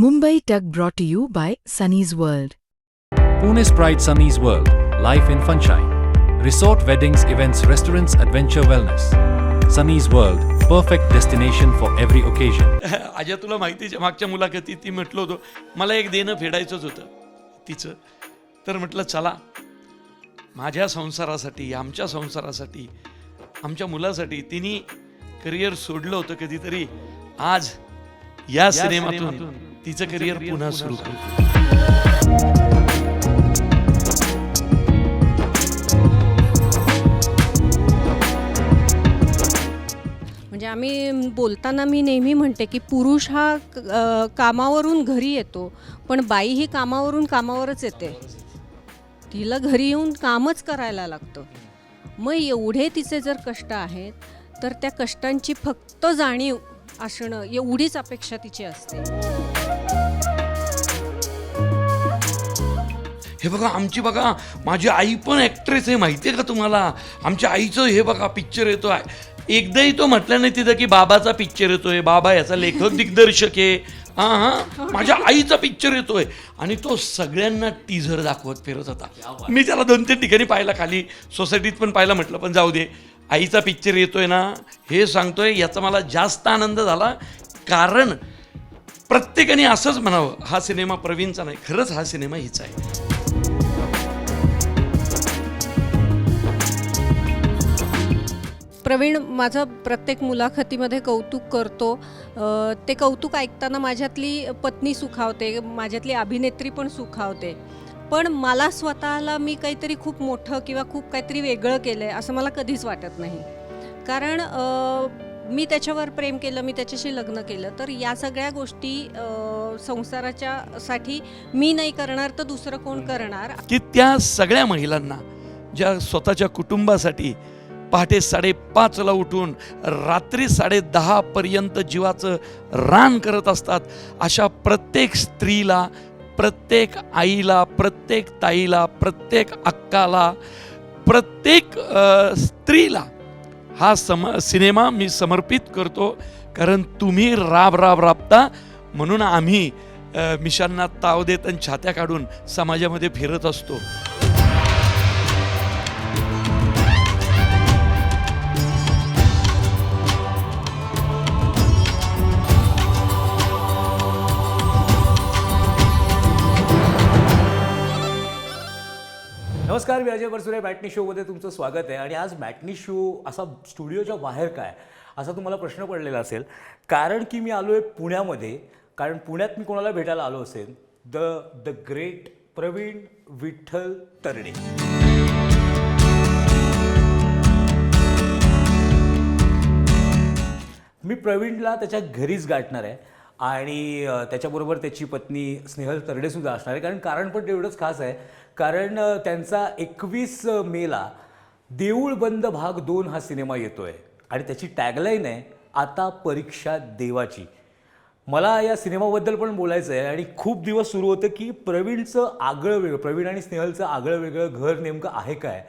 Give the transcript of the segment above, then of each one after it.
Mumbai Tug brought to you by Sunny's World. Pune's Pride Sunny's World, life in Funshine. Resort weddings, events, restaurants, adventure wellness. Sunny's World, perfect destination for every occasion. आज्या तुला माहिती मागच्या मुलाखतीत ती म्हटलं होतं मला एक देणं फेडायचंच होतं तिचं. तर म्हटलं चला माझ्या संसारासाठी, आमच्या संसारासाठी, आमच्या मुलासाठी तिने करिअर सोडलं होतं कधीतरी. आज या सिनेमातून तिचं करिअर पुन्हा सुरू करतो. म्हणजे आम्ही बोलताना मी नेहमी म्हणते की पुरुष हा कामावरून घरी येतो, पण बाई ही कामावरच येते. तिला घरी येऊन कामच करायला लागतं. मग एवढे तिचे जर कष्ट आहेत तर त्या कष्टांची फक्त जाणीव असणं एवढीच अपेक्षा तिची असते. हे बघा आमची बघा माझी आई पण ॲक्ट्रेस आहे माहिती आहे का तुम्हाला. आमच्या आईचं हे बघा पिक्चर येतो आहे. एकदाही तो म्हटलं नाही तिथं की बाबाचा पिक्चर येतोय, बाबा याचा लेखक दिग्दर्शक आहे. हां माझ्या आईचा पिक्चर येतोय. आणि तो सगळ्यांना टीझर दाखवत फिरत होता. मी त्याला 2-3 ठिकाणी पाहिला, खाली सोसायटीत पण पाहिला. म्हटलं पण जाऊ दे, आईचा पिक्चर येतोय ना हे सांगतोय याचा मला जास्त आनंद झाला. कारण प्रत्येकाने असंच म्हणावं हा सिनेमा प्रवीणचा नाही, खरंच हा सिनेमा हिचा आहे. प्रवीण माझं प्रत्येक मुलाखतीमध्ये कौतुक करतो. ते कौतुक ऐकताना माझ्यातली पत्नी सुखावते, माझ्यातली अभिनेत्री पण सुखावते. पण मला स्वतःला मी काहीतरी खूप मोठं किंवा खूप काहीतरी वेगळं केलं आहे असं मला कधीच वाटत नाही. कारण मी त्याच्यावर प्रेम केलं, मी त्याच्याशी लग्न केलं, तर या सगळ्या गोष्टी संसाराच्यासाठी मी नाही करणार तर दुसरं कोण करणार. की त्या सगळ्या महिलांना ज्या स्वतःच्या कुटुंबासाठी पहाटे 5:30ला उठून रात्री 10:30 पर्यंत जीवाचं रान करत असतात, अशा प्रत्येक स्त्रीला, प्रत्येक आईला, प्रत्येक ताईला, प्रत्येक अक्काला, प्रत्येक स्त्रीला हा सिनेमा मी समर्पित करतो. कारण तुम्ही राबता म्हणून आम्ही मिशांना ताव देत आणि छात्या काढून समाजामध्ये फिरत असतो. नमस्कार, मी अजय बरसुरे. मॅटनी शोमध्ये तुमचं स्वागत आहे. आणि आज मॅटनी शो असा स्टुडिओच्या बाहेर काय असा तुम्हाला प्रश्न पडलेला असेल. कारण की मी आलो आहे पुण्यामध्ये. कारण पुण्यात मी कोणाला भेटायला आलो असेल, द ग्रेट प्रवीण विठ्ठल तरडे. मी प्रवीणला त्याच्या घरीच गाठणार आहे आणि त्याच्याबरोबर त्याची पत्नी स्नेहल तरडेसुद्धा असणार आहे. कारण पण तेवढंच खास आहे, कारण त्यांचा 21 मेला देऊळ बंद भाग 2 हा सिनेमा येतो आहे. आणि त्याची टॅगलाईन आहे, आता परीक्षा देवाची. मला या सिनेमाबद्दल पण बोलायचं आहे. आणि खूप दिवस सुरू होतं की प्रवीणचं आगळं वेगळं, प्रवीण आणि स्नेहलचं आगळं वेगळं घर नेमकं आहे काय,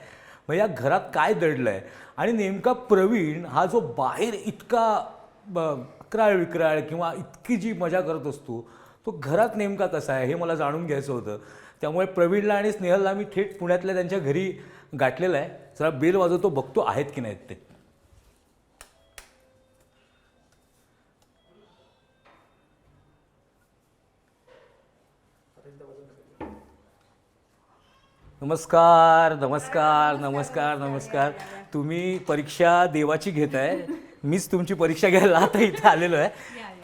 मग या घरात काय दडलं आहे. आणि नेमका प्रवीण हा जो बाहेर इतका अक्राळ विक्राळ किंवा इतकी जी मजा करत असतो, तो घरात नेमका कसा आहे हे मला जाणून घ्यायचं होतं. त्यामुळे प्रवीणला आणि स्नेहलला मी थेट पुण्यातल्या त्यांच्या घरी गाठलेलं आहे. जरा बेल वाजवतो, बघतो आहेत की नाहीत ते. नमस्कार नमस्कार नमस्कार नमस्कार. तुम्ही परीक्षा देवाची घेताय, मीच तुमची परीक्षा घ्यायला आता इथे आलेलो आहे.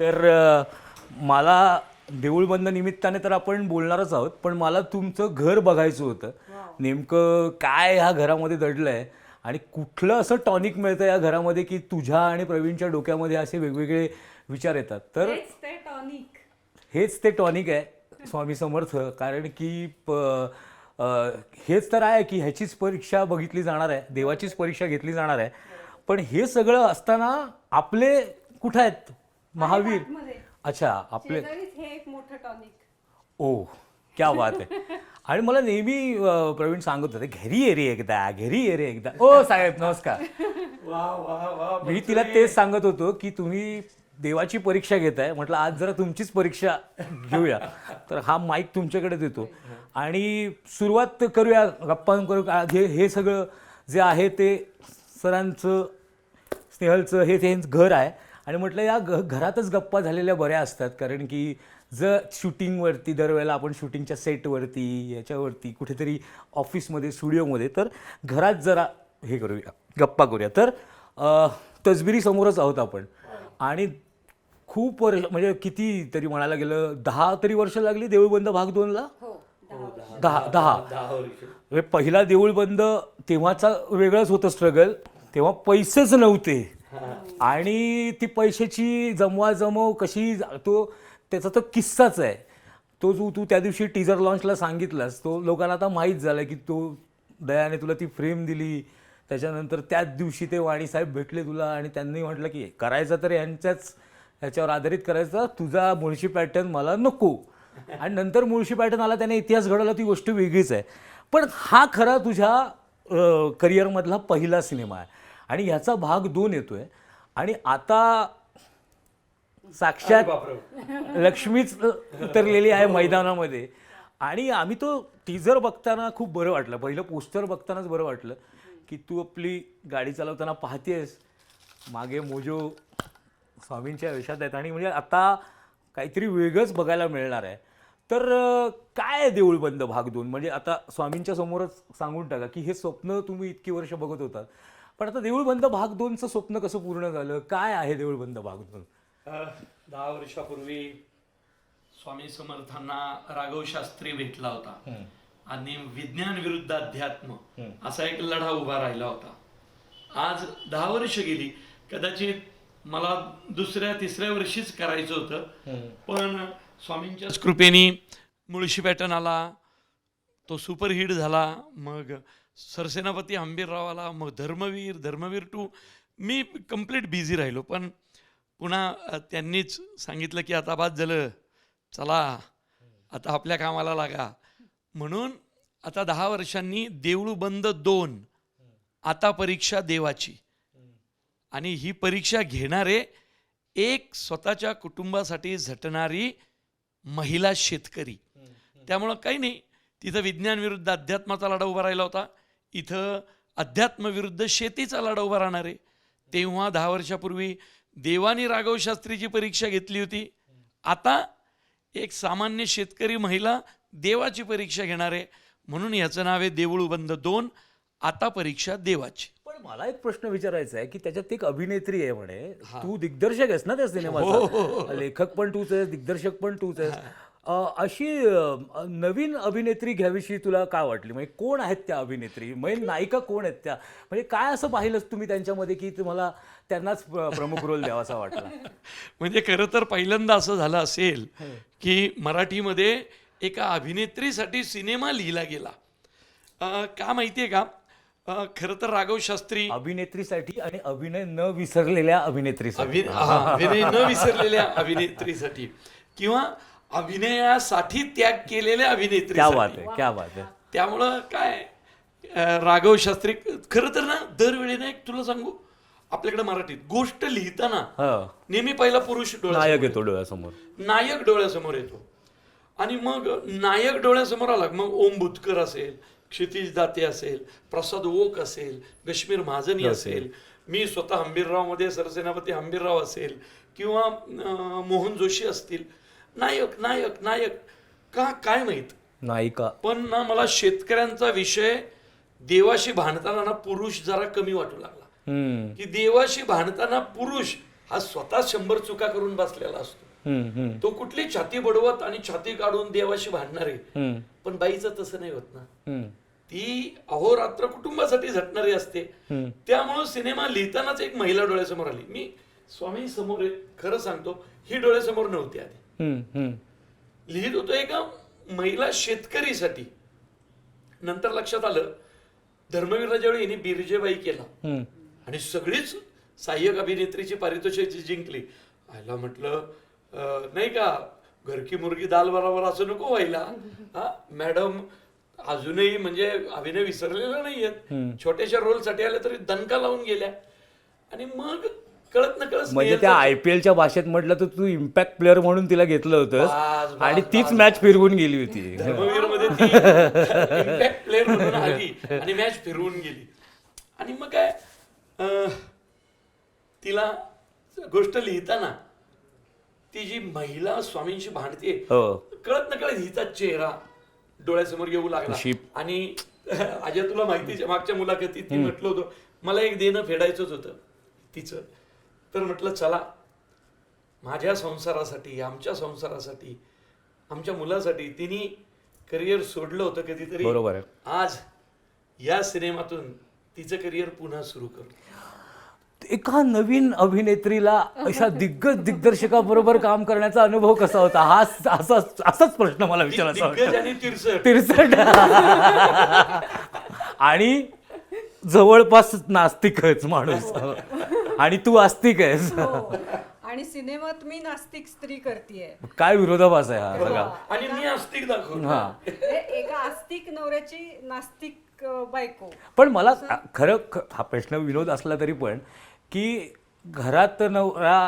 तर मला देऊळबंद निमित्ताने तर आपण बोलणारच आहोत, पण मला तुमचं घर बघायचं होतं. नेमकं काय ह्या घरामध्ये दडलं आहे आणि कुठलं असं टॉनिक मिळतं या घरामध्ये की तुझ्या आणि प्रवीणच्या डोक्यामध्ये असे वेगवेगळे विचार येतात. तर हेच ते टॉनिक आहे, स्वामी समर्थ. कारण की हेच तर आहे की ह्याचीच परीक्षा बघितली जाणार आहे, देवाचीच परीक्षा घेतली जाणार आहे. पण हे सगळं असताना आपले कुठं आहेत महावीर? अच्छा, आपले ओ क्या बात आहे. आणि मला नेहमी प्रवीण सांगत होते, घरी ये रे एकदा, घरी ये रे एकदा. ओ साहेब नमस्कार. मी तिला तेच सांगत होतो की तुम्ही देवाची परीक्षा घेत आहे, म्हटलं आज जरा तुमचीच परीक्षा घेऊया. तर हा माईक तुमच्याकडे देतो आणि सुरुवात करूया गप्पा करू. हे सगळं जे आहे ते सरांचं, स्नेहलचं हे त्यांचं घर आहे आणि म्हटलं या घरातच गप्पा झालेल्या बऱ्या असतात. कारण की जर शूटिंगवरती दरवेळेला आपण शूटिंगच्या सेटवरती याच्यावरती कुठेतरी ऑफिसमध्ये स्टुडिओमध्ये, तर घरात जरा हे करूया, गप्पा करूया. तर तसबिरी समोरच आहोत आपण आणि खूप वर्ष, म्हणजे किती तरी म्हणायला गेलं 10 तरी वर्ष लागली देऊळ बंद भाग 2ला. 10 पहिला देऊळ बंद तेव्हाचा वेगळंच होतं स्ट्रगल. तेव्हा पैसेच नव्हते आणि ती पैशाची जमवाजमव कशी, त्याचा तो किस्साच आहे. तो जो तू त्या दिवशी टीजर लॉन्चला सांगितलास तो लोकांना आता माहीत झालं की तो दयाने तुला ती फ्रेम दिली. त्याच्यानंतर त्याच दिवशी ते वाणीसाहेब भेटले तुला आणि त्यांनी म्हटलं की करायचं तर ह्याच्यावर आधारित करायचा, तुझा मुळशी पॅटर्न मला नको. आणि नंतर मुळशी पॅटर्न आला, त्याने इतिहास घडवला, ती गोष्ट वेगळीच आहे. पण हा खरा तुझ्या करिअरमधला पहिला सिनेमा आहे आणि ह्याचा भाग 2 येतोय आणि आता साक्षात लक्ष्मीच उतरलेली आहे मैदानामध्ये. आणि आम्ही तो टीजर बघताना खूप बरं वाटलं, पहिलं पोस्टर बघतानाच बरं वाटलं की तू आपली गाडी चालवताना पाहतेस, मागे मोजो स्वामींच्या वेशात आहेत आणि म्हणजे आता काहीतरी वेगळंच बघायला मिळणार आहे. तर काय आहे देऊळ बंद भाग 2? म्हणजे आता स्वामींच्या समोरच सांगून टाका की हे स्वप्न तुम्ही इतकी वर्ष बघत होतात, पण आता देऊळ बंद भाग 2चं स्वप्न कसं पूर्ण झालं? काय आहे देऊळ बंद भाग 2? 10 वर्षापूर्वी स्वामी समर्थांना राघव शास्त्री भेटला होता आणि विज्ञान विरुद्ध अध्यात्म असा एक लढा उभा राहिला होता. आज 10 वर्ष गेली. कदाचित मला 2ऱ्या-3ऱ्या वर्षीच करायचं होतं, पण स्वामींच्या कृपेने मुळशी पॅटर्न आला, तो सुपरहिट झाला. मग सरसेनापती हंबीरराव आला, मग धर्मवीर 2. मी कम्प्लीट बिझी राहिलो. पण पुन्हा त्यांनीच सांगितलं की आता बाद झालं, चला आता आपल्या कामाला लागा. म्हणून आता 10 वर्षांनी देऊळ बंद 2, आता परीक्षा देवाची. आणि ही परीक्षा घेणारे एक स्वतःच्या कुटुंबासाठी झटणारी महिला शेतकरी. त्यामुळं काही नाही, तिथं विज्ञान विरुद्ध अध्यात्माचा लढा उभा राहिला होता, इथं अध्यात्म विरुद्ध शेतीचा लढा उभा राहणार आहे. तेव्हा 10 वर्षापूर्वी देवानी राघव शास्त्रीची परीक्षा घेतली होती, आता एक सामान्य शेतकरी महिला देवाची परीक्षा घेणार आहे. म्हणून याचं नाव आहे देऊळ बंद 2, आता परीक्षा देवाची. पण मला एक प्रश्न विचारायचा आहे की त्याच्यात एक अभिनेत्री आहे म्हणे, तू दिग्दर्शक आहेस ना त्या सिनेमाचा, लेखक पण तूच आहेस, दिग्दर्शक पण तूच आहेस. अशी नवीन अभिनेत्री घ्यावीशी तुला काय वाटली? म्हणजे कोण आहेत त्या अभिनेत्री, म्हणजे नायिका कोण आहेत त्या? म्हणजे काय असं पाहिलंच तुम्ही त्यांच्यामध्ये की तुम्हाला त्यांनाच प्रमुख रोल द्यावासा वाटला? म्हणजे खरं तर पहिल्यांदा असं झालं असेल की मराठीमध्ये एका अभिनेत्रीसाठी सिनेमा लिहिला गेला. का माहितीये का, खरं तर राघव शास्त्री अभिनेत्रीसाठी आणि अभिनय न विसरलेल्या अभिनेत्रीसाठी, अभिनय न विसरलेल्या अभिनेत्रीसाठी किंवा अभिनयासाठी त्याग केलेल्या अभिनेत्री. क्या बात आहे. त्यामुळं काय, राघव शास्त्री खरं तर ना दरवेळेला एक तुला सांगू, आपल्याकडे मराठीत गोष्ट लिहिताना नेहमी पहिला पुरुष नायक येतो डोळ्यासमोर, नायक डोळ्यासमोर येतो. आणि मग नायक डोळ्यासमोर आला, मग ओम बुतकर असेल, क्षितिज दाते असेल, प्रसाद ओक असेल, कश्मीर महाजनी असेल, मी स्वतः हंबीररावमध्ये सरसेनापती हंबीरराव असेल किंवा मोहन जोशी असतील. नायक नायक नायक का काय माहीत, नायिका. पण ना मला शेतकऱ्यांचा विषय देवाशी भांडताना ना पुरुष जरा कमी वाटू लागला. की देवाशी भांडताना पुरुष हा स्वतः 100 चुका करून बसलेला असतो. तो कुठली छाती बडवत आणि छाती काढून देवाशी भांडणार आहे. पण बाईचं तसं नाही होत ना, ती अहोरात्र कुटुंबासाठी झटणारी असते. त्यामुळं सिनेमा लिहितानाच एक महिला डोळ्यासमोर आली. मी स्वामी समोर खरं सांगतो, ही डोळ्यासमोर नव्हती आधी. लिहित होतो एका महिला शेतकरीसाठी. नंतर लक्षात आलं, धर्मवीरला ज्यावेळी हिने बिरजेबाई केला आणि सगळीच सहाय्यक अभिनेत्रीची पारितोषिक जिंकली, आयला म्हटलं नाही का, घर की मुर्गी दाल बराबर असं नको व्हायला. मॅडम अजूनही म्हणजे अभिनय विसरलेला नाहीयेत, छोट्याशा रोलसाठी आल्या तरी दणका लावून गेल्या. आणि मग कळत नकळत म्हणजे त्या IPLच्या भाषेत म्हटलं तर तू इम्पॅक्ट प्लेअर म्हणून तिला घेतलं होतंस बस, आणि तीच मॅच फिरवून गेली होती. धर्मवीर मध्ये इम्पॅक्ट प्लेअर म्हणून आली आणि मॅच फिरवून गेली. आणि मग काय तिला गोष्ट लिहिताना ती जी महिला स्वामींशी भांडते, हो. कळत नकळत हिचा चेहरा डोळ्यासमोर येऊ लागला. आणि अजय तुला माहितीच्या मागच्या मुलाखतीत ती म्हटलं होतं मला एक देणं फेडायचंच होतं तिचं. तर म्हटलं चला माझ्या संसारासाठी, आमच्या संसारासाठी, आमच्या मुलासाठी तिने करिअर सोडलं होतं कधीतरी. बरोबर आहे. आज या सिनेमातून तिचं करिअर पुन्हा सुरू करू. एका नवीन अभिनेत्रीला अशा दिग्दर्शकाबरोबर काम करण्याचा अनुभव कसा होता? असाच प्रश्न मला विचारायचा दिग्गज वाटतं. आणि तिरसट. तिरसट आणि जवळपास नास्तिकच माणूस. आणि तू आस्तिक आहेस. आणि सिनेमात मी नास्तिक स्त्री करतीये. काय विरोधाभास आहे हा सगळा. आणि मी आस्तिक दाखवतो. हा. एका आस्तिक नवऱ्याची नास्तिक बायको. पण मला खरं हा प्रश्न विनोद असला तरी पण की घरात नवरा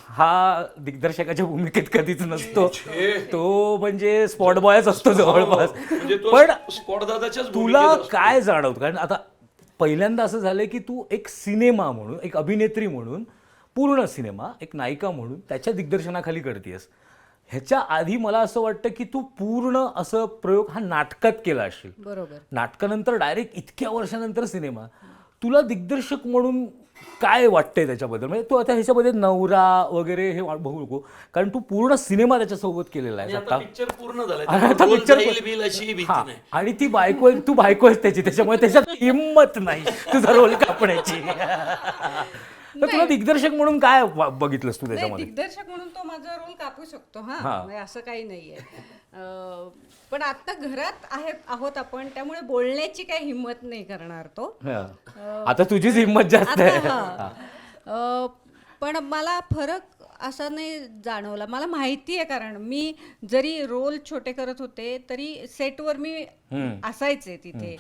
हा दिग्दर्शकाच्या भूमिकेत कधीच नसतो. तो म्हणजे स्पॉट बॉयच असतो जवळपास. म्हणजे तो पण स्पॉट दादाच्याच तुला भूमिकेत असतो. काय जाणवतं? कारण आता पहिल्यांदा असं झालंय की तू एक सिनेमा म्हणून, एक अभिनेत्री म्हणून, पूर्ण सिनेमा एक नायिका म्हणून त्याच्या दिग्दर्शनाखाली करतेस. ह्याच्या आधी मला असं वाटतं की तू पूर्ण असं प्रयोग हा नाटकात केला असेल. बरोबर. नाटकानंतर डायरेक्ट इतक्या वर्षानंतर सिनेमा. तुला दिग्दर्शक म्हणून काय वाटतंय त्याच्याबद्दल? म्हणजे तू आता ह्याच्यामध्ये नवरा वगैरे हे बघू नको, कारण तू पूर्ण सिनेमा त्याच्यासोबत केलेला आहे आणि आता आता. पिक्चर पूर्ण झालाय. आणि आता रोल picture जाईल बिल अशी भीती हा. नाही. आणि ती बायको तू बायको आहेस त्याची, त्याच्यामुळे त्याच्यात हिंमत नाही तुझा रोल कापण्याची. तर तुला दिग्दर्शक म्हणून काय बघितलंस तू नाही, त्याच्यामध्ये? दिग्दर्शक म्हणून तो माझा रोल कापू शकतो. हा. म्हणजे असं काही नाहीये. पण आता घरात आहोत आपण, त्यामुळे बोलण्याची काही हिंमत नाही करणार तो. हा. आता तुझीच हिंमत जास्त आता आहे. हा. पण मला फरक असा नाही जाणवला. मला माहिती आहे, कारण मी जरी रोल छोटे करत होते तरी सेटवर मी असायचे तिथे.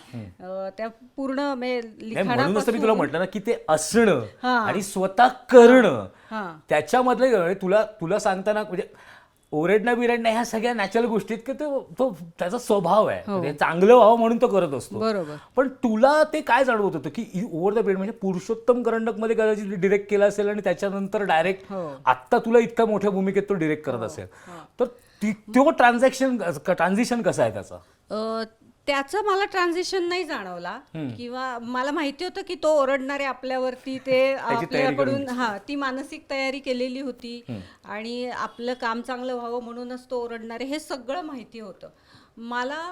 त्या पूर्ण म्हणूनच तर मी तुला म्हटलं ना की ते असणं हा. आणि स्वतः करणं हा. त्याच्यामधले तुला सांगताना म्हणजे ओरडणं बिरडणं ह्या सगळ्या नॅचरल गोष्टी आहेत की तो त्याचा स्वभाव आहे. म्हणजे चांगलं व्हावं म्हणून तो करत असतो. बरोबर. पण तुला ते काय जाणवत होतं की ओव्हर द पिरियड, म्हणजे पुरुषोत्तम करंडकमध्ये कदाचित डिरेक्ट केला असेल आणि त्याच्यानंतर डायरेक्ट आत्ता तुला इतक्या मोठ्या भूमिकेत तो डिरेक्ट करत असेल, तर तो ट्रान्झिशन कसं आहे त्याचा? त्याचं मला ट्रान्झिशन नाही जाणवला. किंवा मला माहिती होतं की तो ओरडणारे आपल्यावरती, ते आपल्याकडून ती मानसिक तयारी केलेली होती आणि आपलं काम चांगलं व्हावं म्हणूनच तो ओरडणारे, हे सगळं माहिती होतं मला.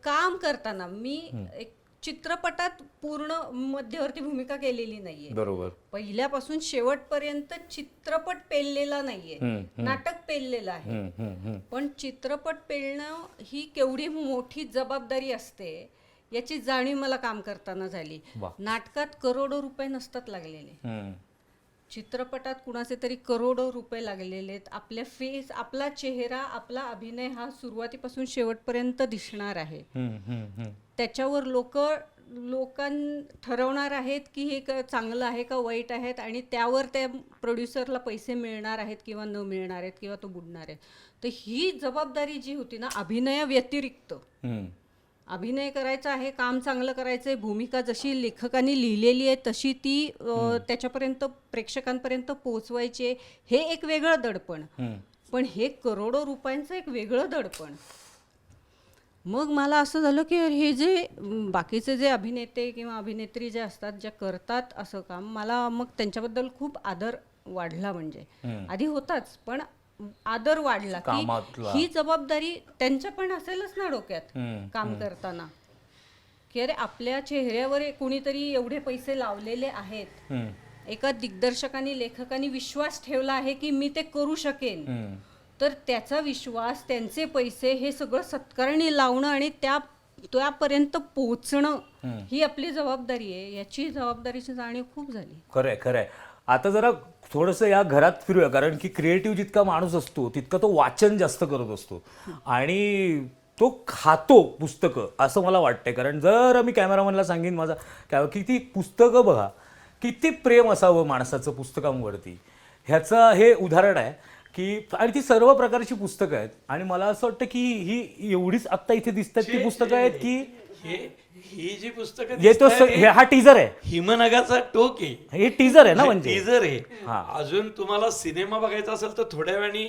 काम करताना मी एक चित्रपटात पूर्ण मध्यवर्ती भूमिका केलेली नाहीये. बरोबर. पहिल्यापासून शेवटपर्यंत चित्रपट पेललेला नाहीये, नाटक पेललेलं आहे. पण चित्रपट पेलणं ही केवढी मोठी जबाबदारी असते याची जाणीव मला काम करताना झाली. नाटकात करोडो रुपये नसतात लागलेले, चित्रपटात कुणाचे तरी करोडो रुपये लागलेले आहेत. आपल्या फेस, आपला चेहरा, आपला अभिनय हा सुरुवातीपासून शेवटपर्यंत दिसणार आहे. त्याच्यावर लोकां ठरवणार आहेत की हे चांगलं आहे का वाईट आहेत, आणि त्यावर त्या प्रोड्युसरला पैसे मिळणार आहेत किंवा न मिळणार आहेत किंवा तो बुडणार आहे. तर ही जबाबदारी जी होती ना, अभिनयाव्यतिरिक्त अभिनय करायचा आहे, काम चांगलं करायचं आहे, भूमिका जशी लेखकांनी लिहिलेली आहे तशी ती त्याच्यापर्यंत, प्रेक्षकांपर्यंत पोहोचवायची आहे, हे एक वेगळं दडपण. पण हे करोडो रुपयांचं एक वेगळं दडपण. मग मला असं झालं की हे जे बाकीचे जे अभिनेते किंवा अभिनेत्री जे असतात, ज्या करतात असं काम, मला मग त्यांच्याबद्दल खूप आदर वाढला. म्हणजे आधी होताच, पण आदर वाढला की ही जबाबदारी त्यांच्या पण असेलच ना डोक्यात काम करताना, की अरे आपल्या चेहऱ्यावर कोणीतरी एवढे पैसे लावलेले आहेत, एका दिग्दर्शकाने, लेखकाने विश्वास ठेवला आहे की मी ते करू शकेन, तर त्याचा विश्वास, त्यांचे पैसे, हे सगळं सत्कारणी लावणं आणि त्यापर्यंत पोहोचणं ही आपली जबाबदारी आहे. याची जबाबदारीची जाणीव खूप झाली. खरंय. आता जरा थोडंसं या घरात फिरूया, कारण की क्रिएटिव्ह जितका माणूस असतो तितका तो वाचन जास्त करत असतो आणि तो खातो पुस्तकं, असं मला वाटतंय. कारण जर मी कॅमेरामॅनला सांगेन माझा की ती पुस्तकं बघा, किती प्रेम असावं माणसाचं पुस्तकांवरती ह्याचं हे उदाहरण आहे की आणि ती सर्व प्रकारची पुस्तकं आहेत आणि मला असं वाटतं की ही एवढीच आत्ता इथे दिसतात ती पुस्तकं आहेत की ही जी पुस्तकं येतो हा टीजर आहे, हिमनगाचा टोक आहे, हे टीजर आहे ना म्हणजे टीजर आहे. अजून तुम्हाला सिनेमा बघायचा असेल तर थोड्या वेळाने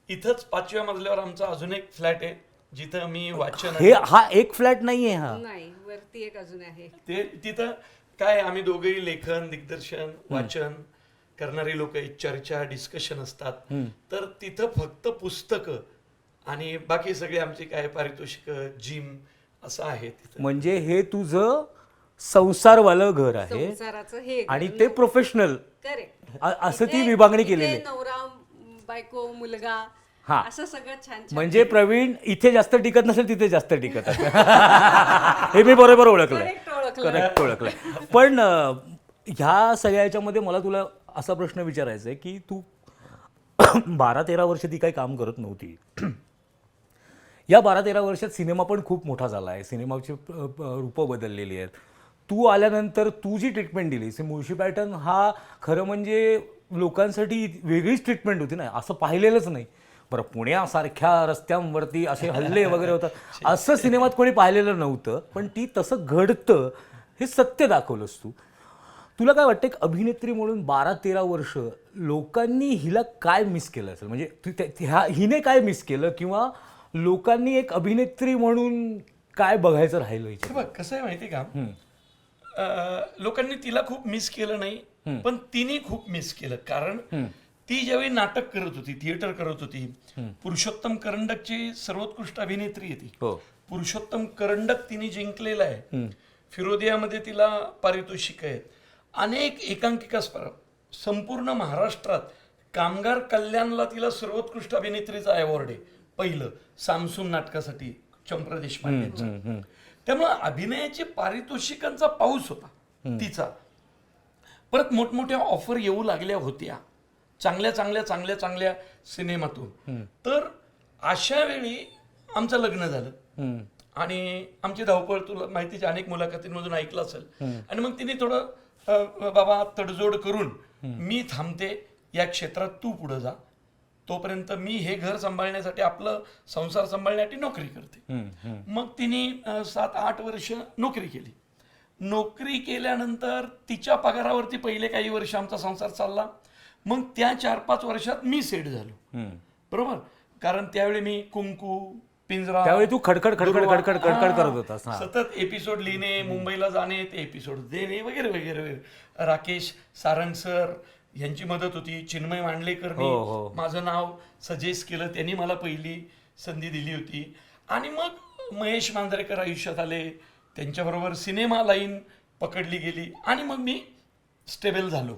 इथंच 5व्या मजल्यावर आमचा अजून एक फ्लॅट आहे जिथं मी वाचन हे हा एक फ्लॅट नाहीये हा नाही वरती एक अजून आहे. ते तिथं काय आम्ही दोघेही लेखन दिग्दर्शन वाचन करणारी लोक आहेत, चर्चा डिस्कशन असतात. तर तिथं फक्त पुस्तकं आणि बाकी सगळे आमचे काय पारितोषिक जिम असं आहे तिथं. म्हणजे हे तुझं संसारवालं घर आहे संसाराचं हे आणि ते प्रोफेशनल करेक्ट असं ती विभागणी केलेली आहे. नवरा बायको मुलगा हा. असं सगळं छान छान. म्हणजे प्रवीण इथे जास्त टिकत नसेल तिथे जास्त टिकत असेल. हे मी बरोबर ओळखलंय, करेक्ट ओळखलंय. पण ह्या सगळ्या ह्याच्यामध्ये मला तुला असा प्रश्न विचारायचा आहे की तू 12-13 वर्ष ती काही काम करत नव्हती. या 12-13 वर्षात सिनेमा पण खूप मोठा झाला आहे, सिनेमाची रूपं बदललेली आहेत. तू आल्यानंतर तू जी ट्रीटमेंट दिलीस मुळशी पॅटर्न हा खरं म्हणजे लोकांसाठी वेगळीच ट्रीटमेंट होती ना, असं पाहिलेलंच नाही. बरं पुण्यासारख्या रस्त्यांवरती असे हल्ले वगैरे होतात असं सिनेमात कोणी पाहिलेलं नव्हतं, पण ती तसं घडतं हे सत्य दाखवलंस तू. तुला काय वाटतं एक अभिनेत्री म्हणून 12-13 वर्ष लोकांनी हिला काय मिस केलं असेल, म्हणजे हिने काय मिस केलं किंवा लोकांनी एक अभिनेत्री म्हणून काय बघायचं राहिलं हिच्यात? बघ कसं आहे माहिती का, लोकांनी तिला खूप मिस केलं नाही पण तिने खूप मिस केलं. कारण ती ज्यावेळी नाटक करत होती, थिएटर करत होती, पुरुषोत्तम करंडकची सर्वोत्कृष्ट अभिनेत्री आहे ती. पुरुषोत्तम करंडक तिने जिंकलेला आहे. फिरोदियामध्ये तिला पारितोषिक आहेत, अनेक एकांकिका स्पर्धा, संपूर्ण महाराष्ट्रात कामगार कल्याणला तिला सर्वोत्कृष्ट अभिनेत्रीचा अवॉर्ड आहे पहिलं सामसून नाटकासाठी चंप्रा देशपांडेंचा. त्यामुळे अभिनयाची पारितोषिकांचा पाऊस होता तिचा. परत मोठमोठ्या ऑफर येऊ लागल्या होत्या चांगल्या चांगल्या चांगल्या चांगल्या सिनेमातून. तर अशा वेळी आमचं लग्न झालं आणि आमची धावपळ तुला माहितीच्या अनेक मुलाखतींमधून ऐकलं असेल. आणि मग तिने थोडं बाबा तडजोड करून मी थांबते या क्षेत्रात, तू पुढे जा, तोपर्यंत मी हे घर सांभाळण्यासाठी आपलं संसार सांभाळण्यासाठी नोकरी करते. मग तिने 7-8 वर्ष नोकरी केली. नोकरी केल्यानंतर तिच्या पगारावरती पहिले काही वर्ष आमचा संसार चालला. मग त्या 4-5 वर्षात मी सेट झालो, बरोबर. कारण त्यावेळी मी कुंकू, पिंजरा, त्यावेळी तू खडखड खडखड खडखड खडखड करत होतास. सतत एपिसोड लिहिणे, मुंबईला जाणे, ते एपिसोड देणे वगैरे वगैरे वगैरे. राकेश सारंग सर यांची मदत होती, चिन्मय मांडलेकरनी माझं नाव सजेस्ट केलं, त्यांनी मला पहिली संधी दिली होती. आणि मग महेश मांजरेकर आयुष्यात आले, त्यांच्याबरोबर सिनेमा लाईन पकडली गेली आणि मग मी स्टेबल झालो.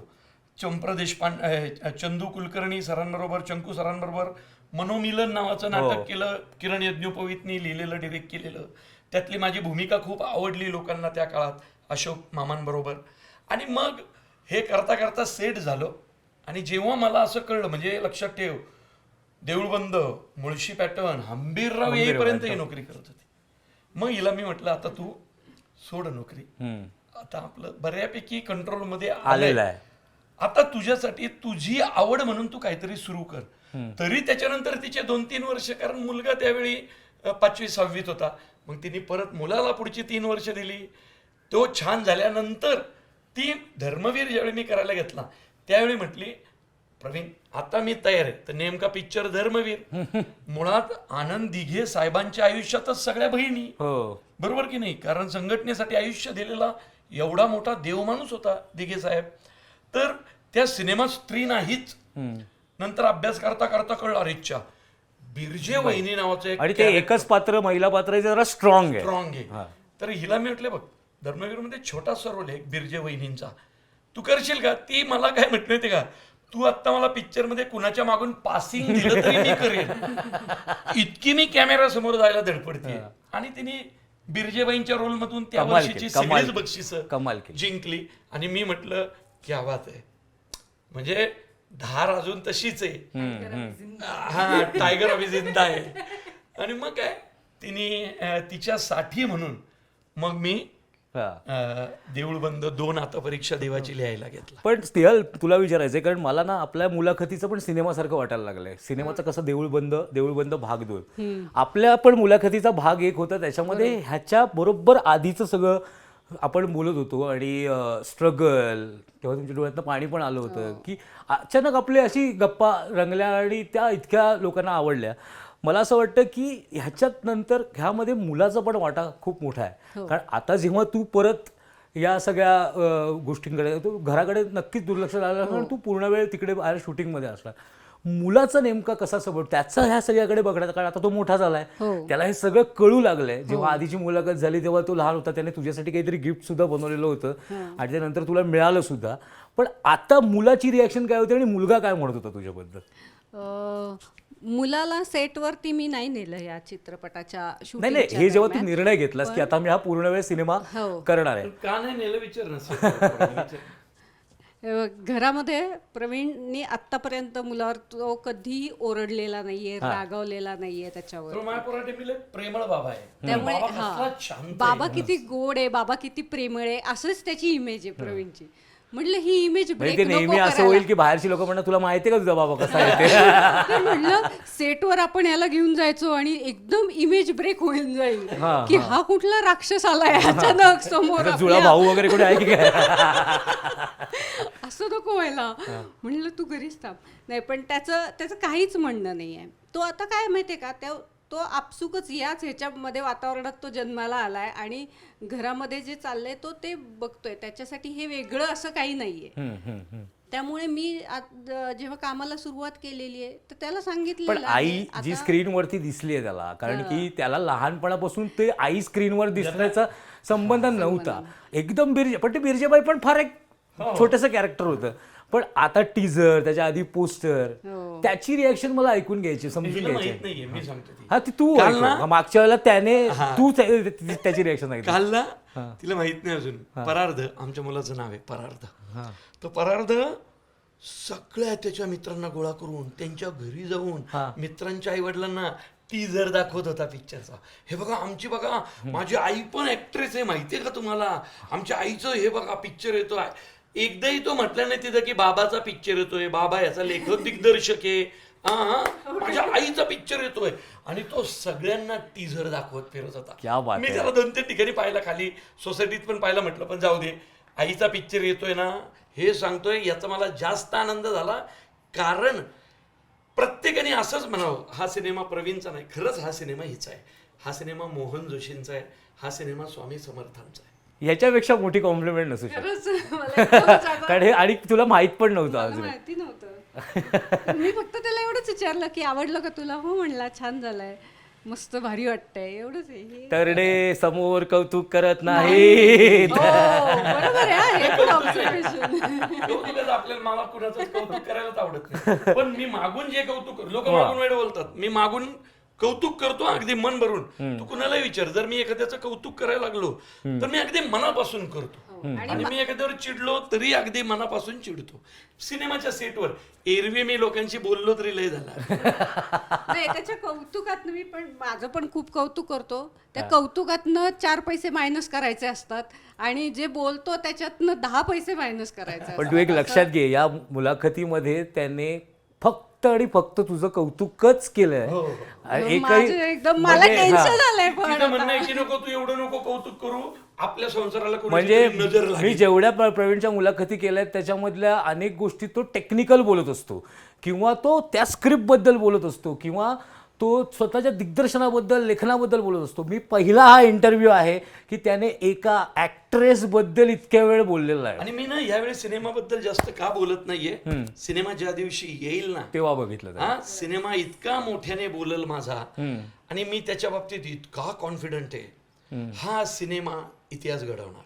चंप्रा देशपांडे, चंदू कुलकर्णी सरांबरोबर, चंकू सरांबरोबर मनोमिलन नावाचं नाटक केलं, किरण यज्ञोपवीतनी लिहिलेलं, डिरेक्ट केलेलं. त्यातली माझी भूमिका खूप आवडली लोकांना त्या काळात, अशोक मामांबरोबर. आणि मग हे करता करता सेट झालो. आणि जेव्हा मला असं कळलं, म्हणजे लक्षात ठेव, देऊळबंद, मुळशी पॅटर्न, हंबीरराव येईपर्यंत ही नोकरी करत होती. मग हिला मी म्हटलं आता तू सोड नोकरी, आता आपलं बऱ्यापैकी कंट्रोलमध्ये आलेलं आहे, आता तुझ्यासाठी तुझी आवड म्हणून तू काहीतरी सुरू कर. तरी त्याच्यानंतर तिचे 2-3 वर्ष, कारण मुलगा त्यावेळी 5वी-6वीत होता. मग तिने परत मुलाला पुढची 3 वर्ष दिली. तो छान झाल्यानंतर ती धर्मवीर ज्यावेळी मी करायला घेतला त्यावेळी म्हटली, प्रवीण आता मी तयार आहे. तर नेमका पिक्चर धर्मवीर. मुळात आनंद दिघे साहेबांच्या आयुष्यातच सगळ्या बहिणी, बरोबर की नाही, कारण संघटनेसाठी आयुष्य दिलेला एवढा मोठा देवमाणूस होता दिघे साहेब. तर त्या सिनेमात स्त्री नाहीच. नंतर अभ्यास करता करता कळलं, अरेच्छा बिरजे वहिनी नावाचं एक, आणि ते एकच पात्र, महिला पात्र जरा स्ट्रॉंग आहे. तर हिला मी म्हटलं, बघ धर्मवीर मध्ये छोटासा रोल आहे बिरजे वहिनींचा, तू करशील का? ती मला काय म्हटली होती का, तू आता मला पिक्चर मध्ये कुणाच्या मागून पासिंग दिलं तरी मी करेन, इतकी मी कॅमेरा समोर जायला धडपडते. आणि तिने बिरजेबाईंच्या रोल मधून त्या वर्षीची सगळीच बक्षिसं जिंकली. आणि मी म्हटलं क्या बात आहे, म्हणजे धार अजून तशीच आहे, हा टायगर अभी जिंदा आहे. आणि मग काय तिने तिच्यासाठी म्हणून मग मी देऊळ बंद 2 आता परीक्षा देवाची लिहायला घेतला. पण स्नेहल तुला विचारायचंय, कारण मला ना आपल्या मुलाखतीचं पण सिनेमासारखं वाटायला लागलंय. सिनेमाचं कसं देऊळ बंद भाग 2, आपल्या पण मुलाखतीचा भाग 1 होता, त्याच्यामध्ये ह्याच्या बरोबर आधीचं सगळं आपण बोलत होतो आणि स्ट्रगल, तेव्हा तुमच्या डोळ्यातनं पाणी पण आलं होतं की अचानक आपली अशी गप्पा रंगल्या आणि त्या इतक्या लोकांना आवडल्या. मला असं वाटतं की ह्याच्यात नंतर ह्यामध्ये मुलाचा पण वाटा खूप मोठा आहे, कारण आता जेव्हा तू परत या सगळ्या गोष्टींकडे, तू घराकडे नक्कीच दुर्लक्ष झालं, कारण तू पूर्ण वेळ तिकडे बाहेर शूटिंगमध्ये असला. मुलाचा नेमका कसा सपोर्ट, त्याचा ह्या सगळ्याकडे बघण्याचा, कारण आता तो मोठा झालाय, त्याला हे सगळं कळू लागलंय. जेव्हा आधीची मुलाखत झाली तेव्हा तो लहान होता, त्याने तुझ्यासाठी काहीतरी गिफ्ट सुद्धा बनवलेलं होतं आणि त्यानंतर तुला मिळालं सुद्धा. पण आता मुलाची रिॲक्शन काय होती आणि मुलगा काय म्हणत होता तुझ्याबद्दल? मुलाला सेटवरती मी नाही नेलं या चित्रपटाच्या नाही, शूटिंगच्या हे जेव्हा तू दरम्यान. निर्णय घेतलास की आता मी हा पूर्ण वेळ सिनेमा करणार आहे, का नाही नेलं विचार ना. घरामध्ये प्रवीणनी आतापर्यंत मुलावर तो कधीही ओरडलेला नाहीये, रागावलेला नाहीये त्याच्यावर. माझ्या प्रेमळ बाबा आहे. त्यामुळे बाबा कसला शांत आहे. बाबा किती गोड आहे, बाबा किती प्रेमळ आहे, असंच त्याची इमेज आहे प्रवीणची. म्हटलं ही इमेज म्हणजे ते नेहमी असं होईल की बाहेरची लोक म्हणतात तुला माहिती का तुझा बाबा कसा आहे ते. म्हटलं सेटवर आपण याला घेऊन जायचो आणि एकदम इमेज ब्रेक होऊन जाईल की हा कुठला राक्षस आलाय अचानक समोर जुळा भाऊ वगैरे कोणी आहे की काय. असं नको व्हायला. म्हणलं तू घरीच थांब. नाही, पण त्याचं काहीच म्हणणं नाही आहे. तो आता काय माहितीये का, तो आपसुकच याच ह्याच्यामध्ये वातावरणात तो जन्माला आलाय आणि घरामध्ये जे चाललंय तो ते बघतोय. त्याच्यासाठी हे वेगळं असं काही नाहीये. त्यामुळे मी जेव्हा कामाला सुरुवात केलेली आहे तर त्याला सांगितलं. पण आई जी स्क्रीनवरती दिसली आहे त्याला, कारण की त्याला लहानपणापासून ते आई स्क्रीनवर दिसण्याचा संबंध नव्हता. एकदम पण ते बिरजेबाई पण फार एक छोटंसं कॅरेक्टर होतं. पण आता टीजर, त्याच्या आधी पोस्टर, त्याची रिॲक्शन मला ऐकून घ्यायची, समजून घ्यायची. मी सांगतो हा ती तू मागच्या वेळेला त्याने तू त्याची रिॲक्शन ऐकली. काल ना तिला माहित नाही अजून. परार्ध आमच्या मुलाचं नाव आहे परार्ध. तो परार्ध सगळ्या त्याच्या मित्रांना गोळा करून त्यांच्या घरी जाऊन मित्रांच्या आई वडिलांना टीजर दाखवत होता पिक्चरचा. हे बघा आमची, बघा माझी आई पण ऍक्ट्रेस आहे, माहितीये का तुम्हाला, आमच्या आईचं हे बघा पिक्चर येतो आहे. एकदाही तो म्हटलं नाही तिथं की बाबाचा पिक्चर येतोय, बाबा याचा लेखक दिग्दर्शक आहे, माझ्या आईचा पिक्चर येतोय. आणि तो सगळ्यांना टीजर दाखवत फिरत होता. मी त्याला 2-3 ठिकाणी पाहिला, खाली सोसायटीत पण पाहिला. म्हटलं पण जाऊ दे, आईचा पिक्चर येतोय ना हे सांगतोय, याचा मला जास्त आनंद झाला. कारण प्रत्येकाने असंच म्हणावं, हा सिनेमा प्रवीणचा नाही, खरंच हा सिनेमा हिचा आहे, हा सिनेमा मोहन जोशींचा आहे, हा सिनेमा स्वामी समर्थांचा आहे. ह्याच्यापेक्षा मोठी कॉम्प्लिमेंट नसू शकत. कारण हे आणि तुला माहित पण नव्हतं अजून. माहिती नव्हतं. मी फक्त त्याला एवढंच विचारलं की आवडलं का तुला. हो म्हणला, छान झालंय, मस्त भारी वाटतंय, एवढंच आहे. तरडे समोर कौतुक करत नाही. बरोबर आहे. आपल्याला मला कुणाचं कौतुक करायलाच आवडत नाही. पण मी मागून जे कौतुक, लोक मागून वेळ बोलतात, मी मागून कौतुक करतो अगदी मन भरून. तू कुणालाही विचार, जर मी एखाद्याचं कौतुक करायला लागलो तर मी अगदी मनापासून करतो. आणि मी एखाद्यावर चिडलो तरी अगदी मनापासून चिडतो. सिनेमाच्या सेटवर एरवी मी लोकांशी बोललो तरी लय झाला. नाही, त्याच्या कौतुकात मी पण माझं पण खूप कौतुक करतो. त्या कौतुकातनं 4 पैसे मायनस करायचे असतात आणि जे बोलतो त्याच्यातनं 10 पैसे मायनस करायचे. पण तू एक लक्षात घे, या मुलाखतीमध्ये त्याने फक्त आणि फक्त तुझं कौतुकच केलंय. एकदम मला टेन्शन आलंय. पण म्हणणं आहे की नको तू एवढं नको कौतुक करू, आपल्या संसाराला म्हणजे नजर लागेल. मी जेवढ्या प्रवीणच्या मुलाखती केल्यात त्याच्यामधल्या अनेक गोष्टी तो टेक्निकल बोलत असतो, किंवा तो त्या स्क्रिप्ट बद्दल बोलत असतो, किंवा तो स्वतःच्या दिग्दर्शनाबद्दल, लेखनाबद्दल बोलत असतो. मी पहिला हा इंटरव्ह्यू आहे की त्याने एका ऍक्ट्रेस बद्दल इतक्या वेळ बोललेला आहे. आणि मी ना यावेळी सिनेमाबद्दल जास्त का बोलत नाहीये, सिनेमा ज्या दिवशी येईल ना तेव्हा बघितलं. हा सिनेमा इतका मोठ्याने बोलल माझा, आणि मी त्याच्या बाबतीत इतका कॉन्फिडंट आहे. हा सिनेमा इतिहास घडवणार.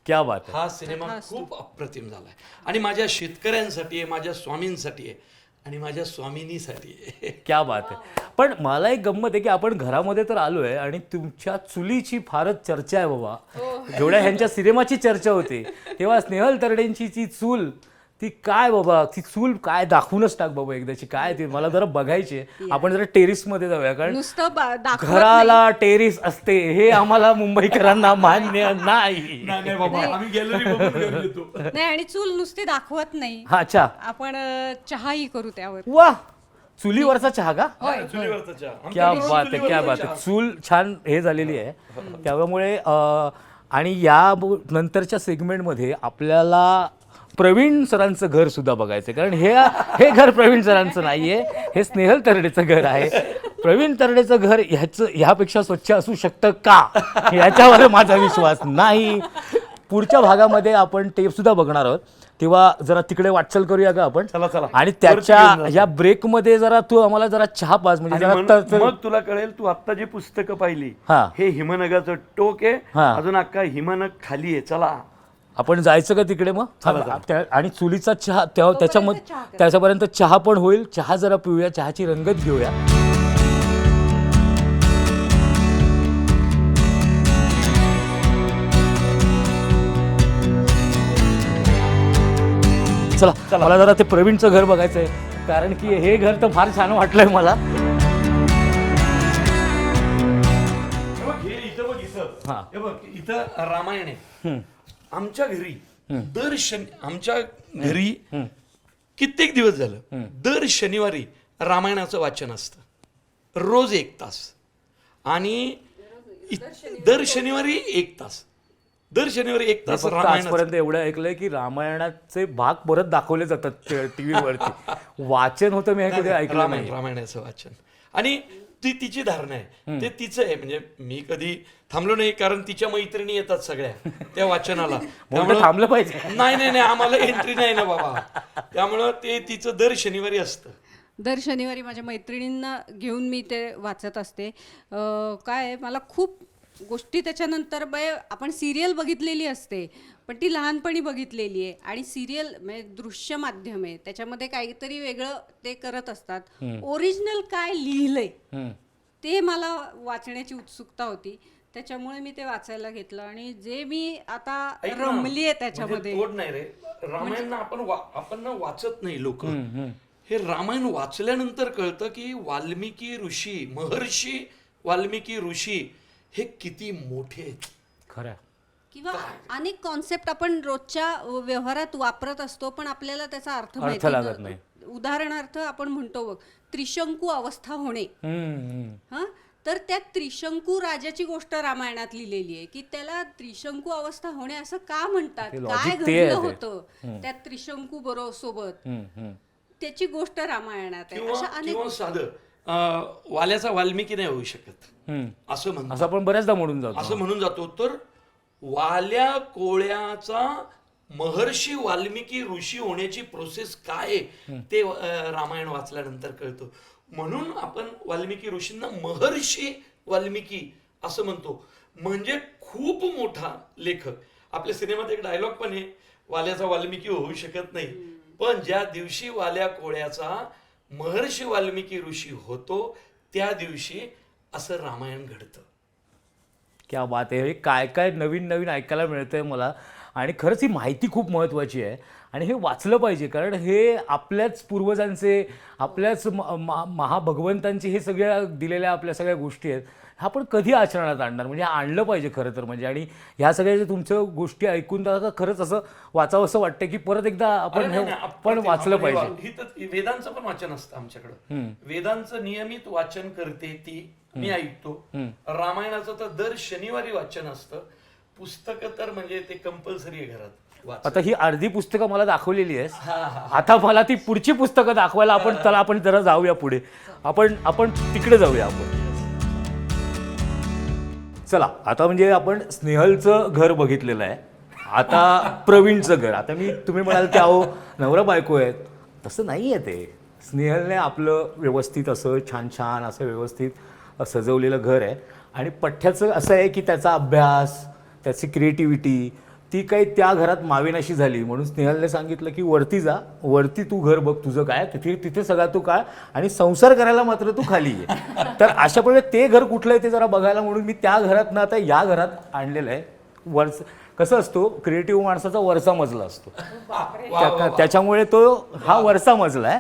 क्या बात आहे. हा सिनेमा खूप अप्रतिम झालाय आणि माझ्या शेतकऱ्यांसाठी आहे, माझ्या स्वामींसाठी आहे आणि माझ्या स्वामिनीसाठी आहे. क्या बात आहे. पण मला एक गंमत आहे की आपण घरामध्ये तर आलोय आणि तुमच्या चुलीची फारच चर्चा आहे बाबा. जेवढ्या ह्यांच्या सिनेमाची चर्चा होती तेव्हा स्नेहल तरडेंची जी चूल ती काय बाबा, ती चूल काय दाखवूनच टाक बाबा एकदाची, काय ते मला जरा बघायचे. आपण जरा टेरिस मध्ये जाऊया, कारण नुसतं दाखवत नाही. घराला टेरिस असते हे आम्हाला मुंबईकरांना मान्य नाही. नाही, आणि चूल नुसती दाखवत नाही, हा, अच्छा, आपण चहाही करू त्यावर. वा, चुलीवरचा चहा का? होय. क्या बात आहे, क्या बात आहे. चूल छान हे झालेली आहे त्यामुळे आणि या नंतरच्या सेगमेंटमध्ये आपल्याला प्रवीण सरांचं घर सुद्धा बघायचं, कारण हे घर प्रवीण सरांचं नाहीये, हे स्नेहल तरडेचं घर आहे. प्रवीण तरडेचं घर ह्यापेक्षा स्वच्छ असू शकतं का, याच्यावर माझा विश्वास नाही. पुढच्या भागामध्ये आपण टेप सुद्धा बघणार आहोत, तेव्हा जरा तिकडे वाटचाल करूया का आपण. चला. आणि त्याच्या या ब्रेकमध्ये जरा तू आम्हाला जरा चहा पास, म्हणजे जरा मग तुला कळेल. तू आता जी पुस्तकं पाहिली, हा. हे हिमनगाचं टोक आहे, हा. अजून अख्खा हिमनग खाली आहे. चला आपण जायचं का तिकडे मग. आणि चुलीचा चहा त्याच्यामध्ये त्याच्यापर्यंत चहा पण होईल. चहा जरा पिऊया, चहाची रंगत घेऊया. चला, मला जरा ते प्रवीणचं घर बघायचंय, कारण की हे घर तर फार छान वाटलंय मला. हा. हे बघ, इथं रामायण आहे. आमच्या घरी आमच्या घरी कित्येक दिवस झालं दर शनिवारी रामायणाचं वाचन असतं, रोज 1 तास. आणि दर शनिवारी 1 तास, दर शनिवारी 1 तास रामायण. आजपर्यंत एवढं ऐकलंय की रामायणाचे भाग परत दाखवले जातात टीव्ही वरती. वाचन होतं मी हे कधी ऐकलं नाही. रामायणाचं वाचन. आणि ती तिची धारणा आहे, ते तिचं आहे. म्हणजे मी कधी थांबलो नाही, कारण तिच्या मैत्रिणी येतात सगळ्या त्या वाचनाला. त्यामुळे थांबलं पाहिजे. नाही, आम्हाला एंट्री नाही ना बाबा. त्यामुळं ते तिचं दर शनिवारी असतं. दर शनिवारी माझ्या मैत्रिणींना घेऊन मी ते वाचत असते. काय मला खूप गोष्टी त्याच्यानंतर आपण सिरियल बघितलेली असते, पण ती लहानपणी बघितलेली आहे. आणि सिरियल म्हणजे दृश्य माध्यम आहे, त्याच्यामध्ये काहीतरी वेगळं ते करत असतात. ओरिजिनल काय लिहिलंय ते मला वाचण्याची उत्सुकता होती, त्याच्यामुळे मी ते वाचायला घेतलं. आणि जे मी आता रमली आहे त्याच्यामध्ये. तोड नाही रे, रामायण आपण ना वाचत नाही लोक. हे रामायण वाचल्यानंतर कळतं की वाल्मिकी ऋषी, महर्षी वाल्मिकी ऋषी हे किती मोठे आहेत. खरं. किंवा अनेक कॉन्सेप्ट आपण रोजच्या व्यवहारात वापरत असतो, पण आपल्याला त्याचा अर्थ लागत माहिती नाही. उदाहरणार्थ आपण म्हणतो बघ, त्रिशंकू अवस्था होणे. हा, तर त्या त्रिशंकू राजाची गोष्ट रामायणात लिहिलेली आहे, की त्याला त्रिशंकू अवस्था होणे असं का म्हणतात, काय घडलं होतं त्या त्रिशंकू बरोबर सोबत, त्याची गोष्ट रामायणात आहे. अशा अनेक साधं वाल्याचा वाल्मिकी नाही होऊ शकत असं म्हणतो. असं आपण बऱ्याचदा म्हणून जातो. तर वाल्या कोळ्याचा महर्षी वाल्मिकी ऋषी होण्याची प्रोसेस काय ते रामायण वाचल्यानंतर कळतं. म्हणून आपण वाल्मिकी ऋषींना महर्षी वाल्मिकी असं म्हणतो, म्हणजे खूप मोठा लेखक. आपल्या सिनेमात एक डायलॉग पण आहे, वाल्याचा वाल्मिकी होऊ शकत नाही, पण ज्या दिवशी वाल्या कोळ्याचा महर्षी वाल्मिकी ऋषी होतो त्या दिवशी असं रामायण घडतं. क्या बात आहे. काय काय नवीन ऐकायला मिळतंय मला. आणि खरंच ही माहिती खूप महत्त्वाची आहे आणि हे वाचलं पाहिजे, कारण हे आपल्याच पूर्वजांचे, आपल्याच महाभगवंतांचे हे सगळ्या दिलेल्या आपल्या सगळ्या गोष्टी आहेत. आपण कधी आचरणात आणणार, म्हणजे आणलं पाहिजे खरं तर. म्हणजे आणि ह्या सगळ्या जे तुमच्या गोष्टी ऐकून तर खरंच असं वाचावं असं वाटतं की परत एकदा आपण वाचलं पाहिजे. वेदांचं पण वाचन असतं आमच्याकडं. वेदांचं नियमित वाचन करते ती मी ऐकतो. रामायणाचं तर दर शनिवारी वाचन असतं. पुस्तकं तर म्हणजे ते कंपल्सरी आहे घरात. आता ही अर्धी पुस्तकं मला दाखवलेली आहेस, आता मला ती पुढची पुस्तकं दाखवायला आपण जरा जाऊया पुढे. आपण तिकडे जाऊया आपण. चला, आता म्हणजे आपण स्नेहलचं घर बघितलेलं आहे, आता प्रवीणचं घर. आता तुम्ही म्हणाल की अहो नवरा बायको आहेत, तसं नाही आहे ते. स्नेहलने आपलं व्यवस्थित असं छान असं व्यवस्थित सजवलेलं घर आहे. आणि पठ्याचं असं आहे की त्याचा अभ्यास, त्याची क्रिएटिव्हिटी ती काही त्या घरात मावेनाशी झाली, म्हणून स्नेहलने सांगितलं की वरती जा, वरती तू घर बघ तुझं काय, तिथे सगळा तू काळ, आणि संसार करायला मात्र तू खाली ये. तर अशा प्रकारे ते घर कुठलं आहे ते जरा बघायला म्हणून मी त्या घरातनं आता या घरात आणलेलं आहे. कसं असतो क्रिएटिव्ह माणसाचा वरचा मजला असतो त्याच्यामुळे तो हा वरचा मजला आहे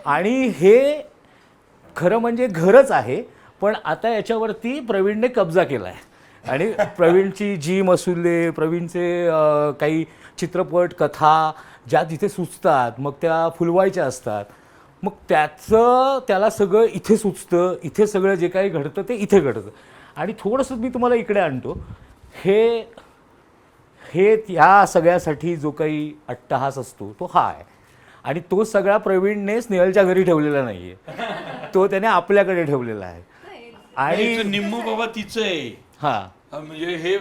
आणि हे खरं म्हणजे घरच आहे. पण आता याच्यावरती प्रवीणने कब्जा केला आहे आणि प्रवीणची जी मसुले प्रवीणचे काही चित्रपट कथा ज्या तिथे सुचतात मग त्या फुलवायच्या असतात, मग त्याला सगळं इथे सुचतं, इथे सगळं जे काही घडतं ते इथे घडतं. आणि थोडंसं मी तुम्हाला इकडे आणतो, हे या सगळ्यासाठी जो काही अट्टहास असतो तो हा आहे. आणि तो सगळा प्रवीणने स्नेहलच्या घरी ठेवलेला नाही आहे, तो त्याने आपल्याकडे ठेवलेला आहे. आणि निम्मू बाबा तिचं आहे. हां म्हणजे हे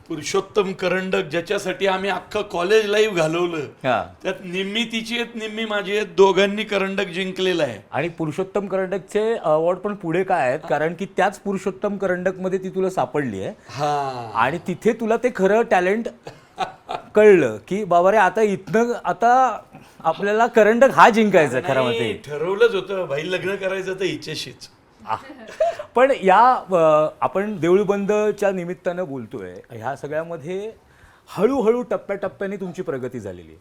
पुरुषोत्तम करंडक ज्याच्यासाठी आम्ही अख्खं कॉलेज लाईफ घालवलं, त्यात निम्मी तिची आहेत निम्मी माझी आहेत, दोघांनी करंडक जिंकलेलं आहे. आणि पुरुषोत्तम करंडकचे अवॉर्ड पण पुढे काय आहेत, कारण की त्याच पुरुषोत्तम करंडकमध्ये ती तुला सापडली आहे. हा, आणि तिथे तुला ते खरं टॅलेंट कळलं की बाबा रे आता आपल्याला करंडक हा जिंकायचा खरं म्हणजे. ठरवलंच होतं भाई लग्न करायचं तर हिच्याशीच. पण आपण देऊळबंदच्या निमित्तानं बोलतोय, ह्या सगळ्यामध्ये हळूहळू टप्प्याटप्प्याने तुमची प्रगती झालेली आहे.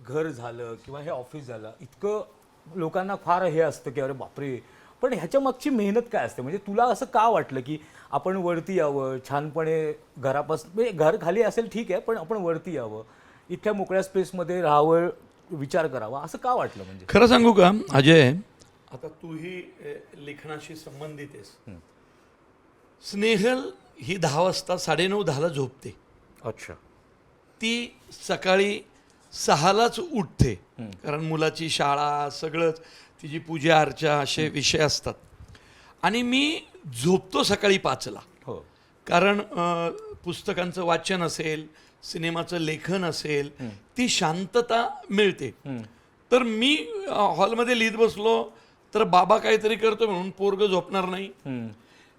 घर झालं किंवा हे ऑफिस झालं, इतकं लोकांना फार हे असतं की अरे बापरे, पण ह्याच्या मागची मेहनत काय असते? म्हणजे तुला असं का वाटलं की आपण वरती यावं, छानपणे घरापासून, म्हणजे घर खाली असेल ठीक आहे, पण आपण वरती यावं, इथल्या मोकळ्या स्पेसमध्ये राहावं, विचार करावा, असं का वाटलं? म्हणजे खरं सांगू का अजय, आता तूही लेखनाशी संबंधित आहेस. स्नेहल ही 10 वाजता 9:30 झोपते. अच्छा. ती सकाळी 6लाच उठते, कारण मुलाची शाळा सगळंच, तिची पूजा अर्चा असे विषय असतात. आणि मी झोपतो सकाळी 5ला. हो. कारण पुस्तकांचं वाचन असेल, सिनेमाचं लेखन असेल, ती शांतता मिळते. तर मी हॉलमध्ये लिहित बसलो तर बाबा काहीतरी करतो म्हणून पोरग झोपणार नाही,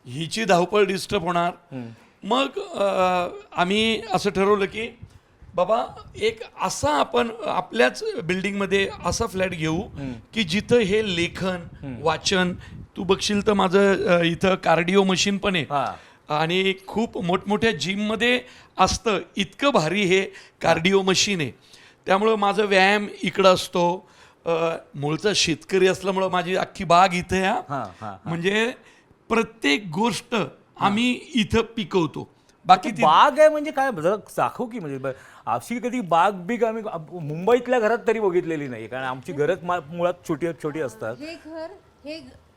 हिची धावपळ डिस्टर्ब होणार. मग आम्ही असं ठरवलं की बाबा एक असा आपण आपल्याच बिल्डिंगमध्ये असा फ्लॅट घेऊ की जिथं हे लेखन वाचन, तू बघशील तर माझं इथं कार्डिओ मशीन पण आहे आणि खूप मोठमोठ्या जिममध्ये असतं, इतकं भारी हे कार्डिओ मशीन आहे. त्यामुळं माझं व्यायाम इकडं असतो. मूळचा शेतकरी असल्यामुळं माझी अख्खी बाग इथे म्हणजे प्रत्येक गोष्ट आम्ही इथं पिकवतो. बाकी बाग आहे म्हणजे काय, जरा दाखव की. म्हणजे अशी कधी बाग बिग आम्ही मुंबईतल्या घरात तरी बघितलेली नाही, कारण आमची घरच मुळात छोटी छोटी असतात.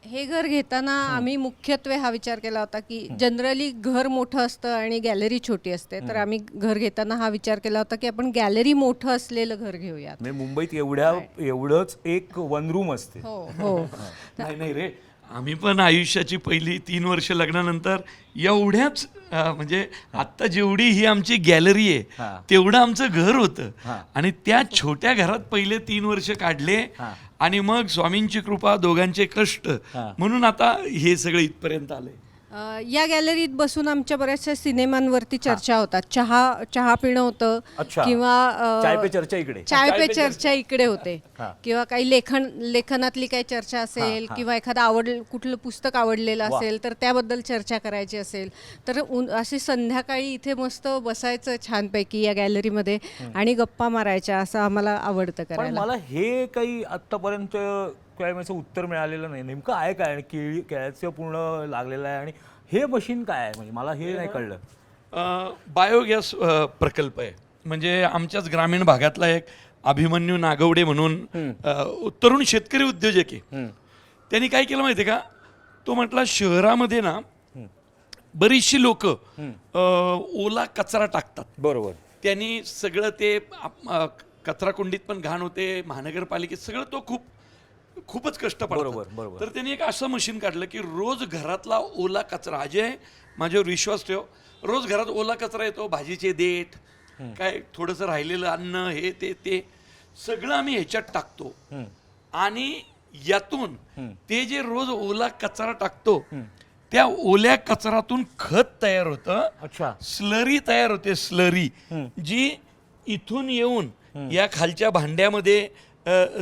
हे घर घेताना आम्ही मुख्यत्वे हा विचार केला होता की जनरली घर मोठं असतं आणि गॅलरी छोटी असते, तर आम्ही घर घेताना हा विचार केला होता की आपण गॅलरी मोठं असलेलं घर घेऊयात. म्हणजे मुंबईत एवढंच एक 1 रूम असते. हो. नाही रे, आम्ही पण आयुष्याची पहिली 3 वर्ष लग्नानंतर एवढ्याच म्हणजे आत्ता जेवढी ही आमची गॅलरी आहे तेवढं आमचं घर होतं. आणि त्या छोट्या घरात पहिले 3 वर्ष काढले आणि मग स्वामींची कृपा, दोघांचे कष्ट म्हणून आता हे सगळं इथपर्यंत आलंय. या गॅलरीत बसून आमच्या बऱ्याचशा सिनेमांवरती चर्चा होतात. चहा पिणं होतं किंवा चाय पे चर्चा इकडे, चाय पे चर्चा इकडे होते, किंवा काही लेखनातली काही चर्चा असेल किंवा एखादं कुठलं पुस्तक आवडलेलं असेल तर त्याबद्दल चर्चा करायची असेल तर अशी संध्याकाळी इथे मस्त बसायचं छानपैकी या गॅलरीमध्ये आणि गप्पा मारायच्या, असं आम्हाला आवडतं पण करायला. मला हे काही आतापर्यंत काय म्हणजे उत्तर मिळालेलं नाही, नेमकं आहे काय, केळ्याचं पूर्ण लागलेलं आहे आणि हे मशीन काय आहे, म्हणजे मला हे नाही कळलं. बायोगॅस प्रकल्प आहे. म्हणजे आमच्याच ग्रामीण भागातला एक अभिमन्यू नागवडे म्हणून तरुण शेतकरी उद्योजक आहे. त्यांनी काय केलं माहिती आहे का, तो म्हटला शहरामध्ये ना बरीचशी लोक ओला कचरा टाकतात. बरोबर. त्यांनी सगळं ते कचरा कुंडीत पण घाण होते, महानगरपालिकेत सगळं तो खूपच कष्ट पडतात. बरोबर. तर त्यांनी एक असं मशीन काढलं की रोज घरातला ओला कचरा, अजय माझ्यावर विश्वास ठेव, रोज घरात ओला कचरा येतो, भाजीचे देठ, काय थोडंसं राहिलेलं अन्न, हे ते सगळं आम्ही ह्याच्यात टाकतो. आणि यातून ते जे रोज ओला कचरा टाकतो त्या ओल्या कचऱ्यातून खत तयार होतं. अच्छा. स्लरी तयार होते, स्लरी जी इथून येऊन या खालच्या भांड्यामध्ये